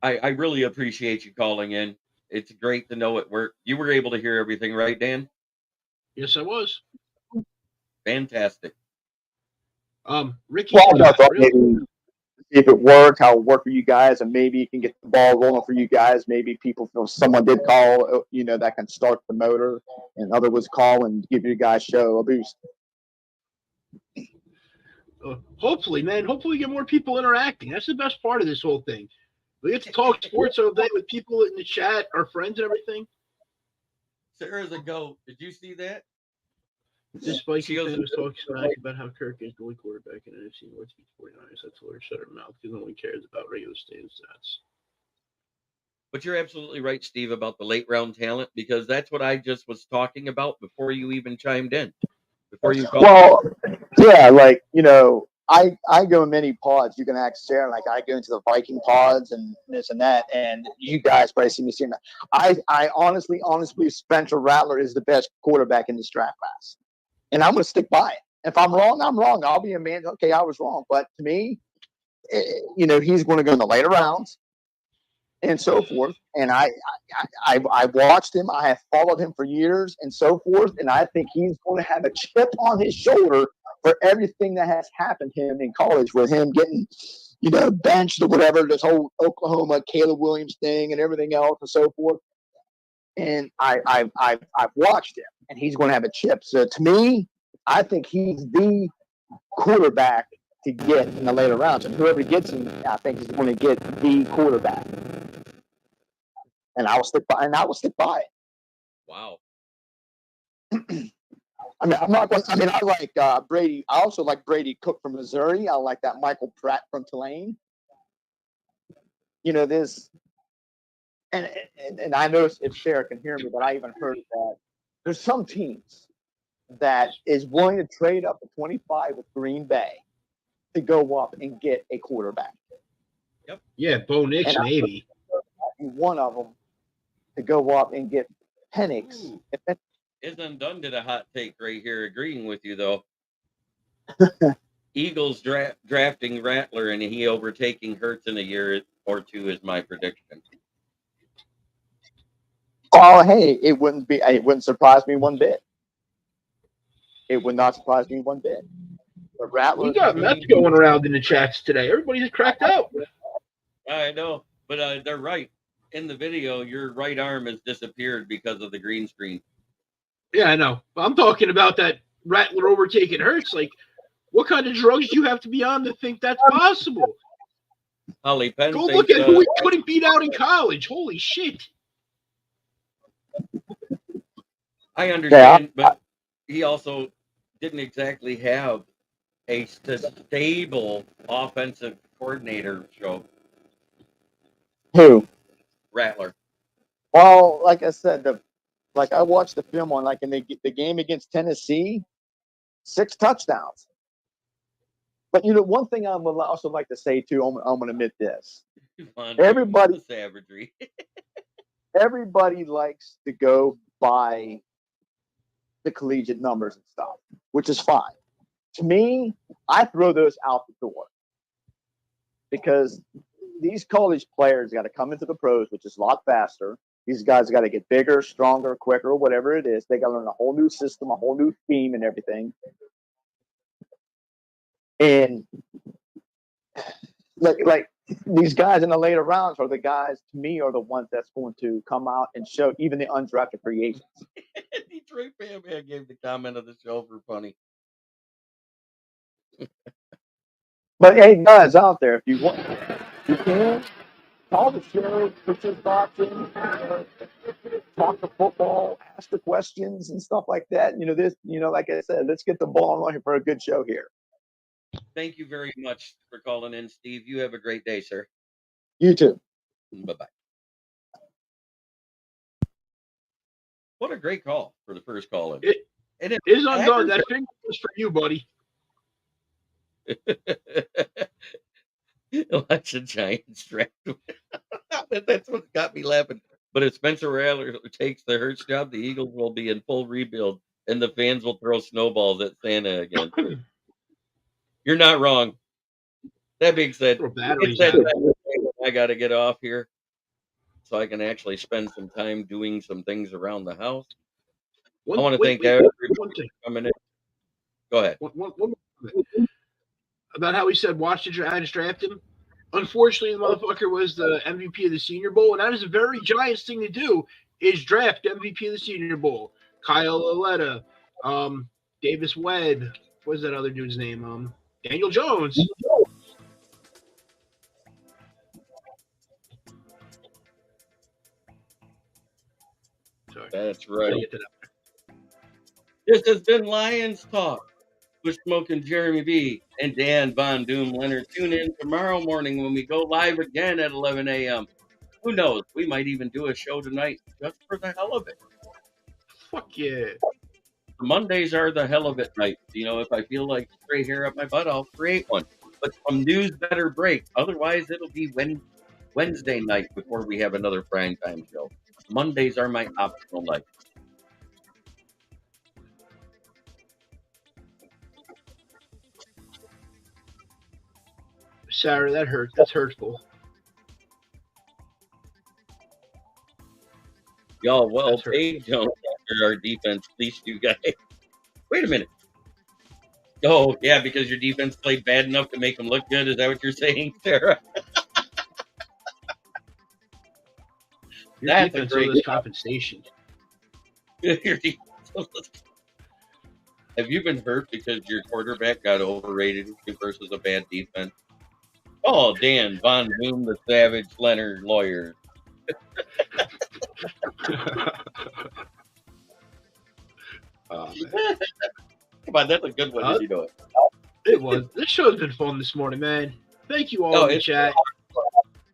I really appreciate you calling in. It's great to know it worked. You were able to hear everything, right, Dan? Yes, I was. Fantastic. Ricky. Well, I thought maybe if it worked, how it worked for you guys, and maybe you can get the ball rolling for you guys. Maybe people feel someone did call, that can start the motor, and other was call and give you guys show a boost. Hopefully, man. Hopefully, we get more people interacting. That's the best part of this whole thing. We get to talk sports all day with people in the chat, our friends and everything. Sarah's a goat. Did you see that? This Viking fan was talking smack about how Kirk is the only quarterback in NFC North beats 49ers. That's a shut her mouth because no one cares about regular season stats. But you're absolutely right, Steve, about the late round talent, because that's what I just was talking about before you even chimed in. Before you called. Well, yeah, I go in many pods. You can ask Sarah, I go into the Viking pods and this and that, and you guys probably see me saying that. I honestly believe Spencer Rattler is the best quarterback in this draft class, and I'm going to stick by it. If I'm wrong, I'm wrong. I'll be a man. Okay, I was wrong, but to me, he's going to go in the later rounds and so forth. And I watched him. I have followed him for years and so forth. And I think he's going to have a chip on his shoulder for everything that has happened to him in college, with him getting, benched or whatever, this whole Oklahoma Caleb Williams thing and everything else and so forth. And I've watched him, and he's going to have a chip. So to me, I think he's the quarterback to get in the later rounds, and whoever gets him, I think is going to get the quarterback. And I will stick by it. Wow. I mean, I'm not going. I mean, I like Brady. I also like Brady Cook from Missouri. I like that Michael Pratt from Tulane. This, and I know if Sarah can hear me, but I even heard that there's some teams that is willing to trade up to 25 with Green Bay to go up and get a quarterback. Yep. Yeah, Bo Nix maybe. One of them to go up and get Penix. Isn't done did a hot take right here, agreeing with you though. Eagles drafting Rattler and he overtaking Hurts in a year or two is my prediction. Oh, hey, it wouldn't surprise me one bit. It would not surprise me one bit. But Rattler, we got mess going around in the chats today. Everybody's cracked out. I know, but they're right. In the video, your right arm has disappeared because of the green screen. Yeah, I know. I'm talking about that Rattler overtaking Hurts. Like, what kind of drugs do you have to be on to think that's possible? Holly Penn. Go look at who he couldn't beat out in college. Holy shit. I understand, but he also didn't exactly have a stable offensive coordinator show. Who? Rattler. Well, like I said, I watched the film on in the game against Tennessee, 6 touchdowns. But one thing I would also like to say too, I'm going to admit this. Everybody savagery. Everybody likes to go by the collegiate numbers and stuff, which is fine. To me, I throw those out the door because these college players got to come into the pros, which is a lot faster. These guys got to get bigger, stronger, quicker, whatever it is. They got to learn a whole new system, a whole new scheme and everything. And like these guys in the later rounds are the guys, to me, are the ones that's going to come out and show even the undrafted free agents. Detroit Fan Man gave the comment of the show for funny. But hey, guys out there, if you want, you can call the show, put your thoughts in, talk the football, ask the questions and stuff like that. Like I said, let's get the ball rolling for a good show here. Thank you very much for calling in, Steve. You have a great day, sir. You too. Bye-bye. What a great call for the first call in. It is undone. That finger was for you, buddy. Alexa Giants draft. That's what got me laughing. But if Spencer Rattler takes the Hurts job, the Eagles will be in full rebuild, and the fans will throw snowballs at Santa again. You're not wrong. That being said, I got to get off here so I can actually spend some time doing some things around the house. I want to thank everybody for coming in. Go ahead. One about how he said, watch the Giants draft him. Unfortunately, the motherfucker was the MVP of the Senior Bowl, and that is a very Giants thing to do, is draft MVP of the Senior Bowl. Kyle Aletta, Davis Webb, what was that other dude's name? Daniel Jones. Sorry. That's right. This has been Lions Talk with Smokin' Jeremy B and Dan Von Doom Leonard. Tune in tomorrow morning when we go live again at 11 a.m. Who knows? We might even do a show tonight just for the hell of it. Fuck yeah. Mondays are the hell of it nights. You know, if I feel like gray hair up my butt, I'll create one. But some news better break. Otherwise, it'll be Wednesday night before we have another prime time show. Mondays are my optional night. Sarah, that hurts. That's hurtful. Y'all well paid, Jones, after our defense fleeced you guys. Wait a minute. Oh, yeah, because your defense played bad enough to make them look good. Is that what you're saying, Sarah? Your defense owes us compensation. Have you been hurt because your quarterback got overrated versus a bad defense? Oh, Dan Von Doom, the Savage Leonard lawyer. Come on, that's a good one. Did you know it? It was. This show's been fun this morning, man. Thank you all in the chat.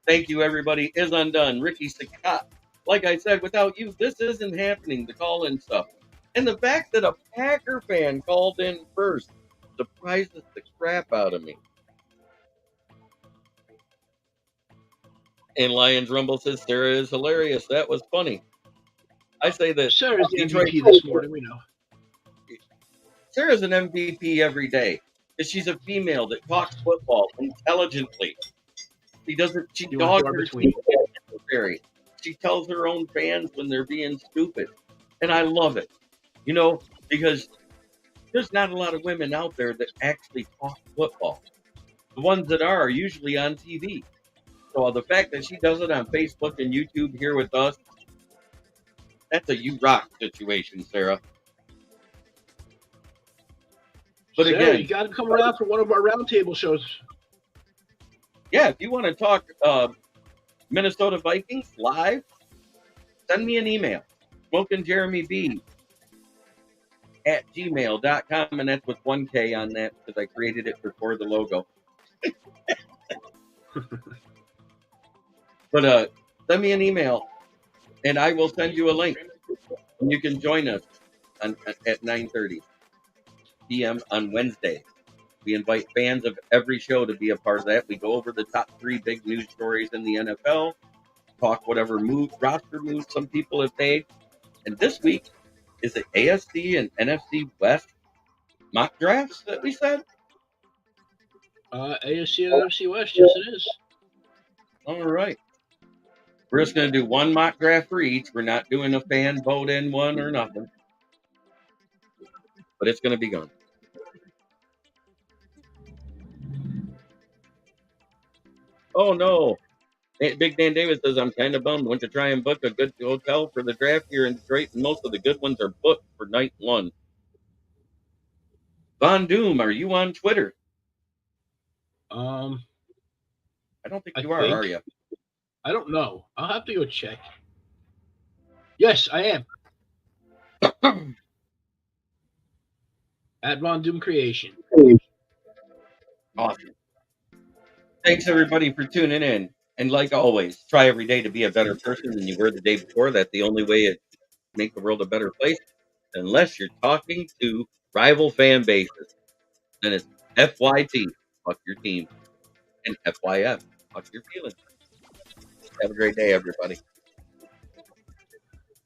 Thank you, everybody. Is undone. Ricky Sakat. Like I said, without you, this isn't happening, the call-in stuff. And the fact that a Packer fan called in first surprises the crap out of me. And Lions Rumble says Sarah is hilarious. That was funny. I say that Sarah's the MVP this morning, we know. Sarah's an MVP every day. She's a female that talks football intelligently. She doesn't. She dogs her necessary. She tells her own fans when they're being stupid, and I love it. You know, because there's not a lot of women out there that actually talk football. The ones that are usually on TV. So the fact that she does it on Facebook and YouTube here with us, that's a you rock situation, Sarah. But Sarah, again, you got to come around for one of our roundtable shows. Yeah, if you want to talk Minnesota Vikings live, send me an email. SmokkinJeremyB@gmail.com, and that's with 1K on that because I created it before the logo. But send me an email, and I will send you a link, and you can join us at 9:30 p.m. on Wednesday. We invite fans of every show to be a part of that. We go over the top 3 big news stories in the NFL, talk whatever roster moves some people have made. And this week, is it AFC and NFC West mock drafts that we said? AFC and NFC West, yes it is. All right. We're just going to do one mock draft for each. We're not doing a fan vote in one or nothing. But it's going to be gone. Oh, no. Big Dan Davis says, I'm kind of bummed. Went to try and book a good hotel for the draft here in Detroit, and most of the good ones are booked for night 1. Von Doom, are you on Twitter? I don't think you are you? I don't know. I'll have to go check. Yes, I am. At Von Doom Creation. Awesome. Thanks, everybody, for tuning in. And like always, try every day to be a better person than you were the day before. That's the only way to make the world a better place. Unless you're talking to rival fan bases. Then it's FYT, fuck your team. And FYF, fuck your feelings. Have a great day, everybody.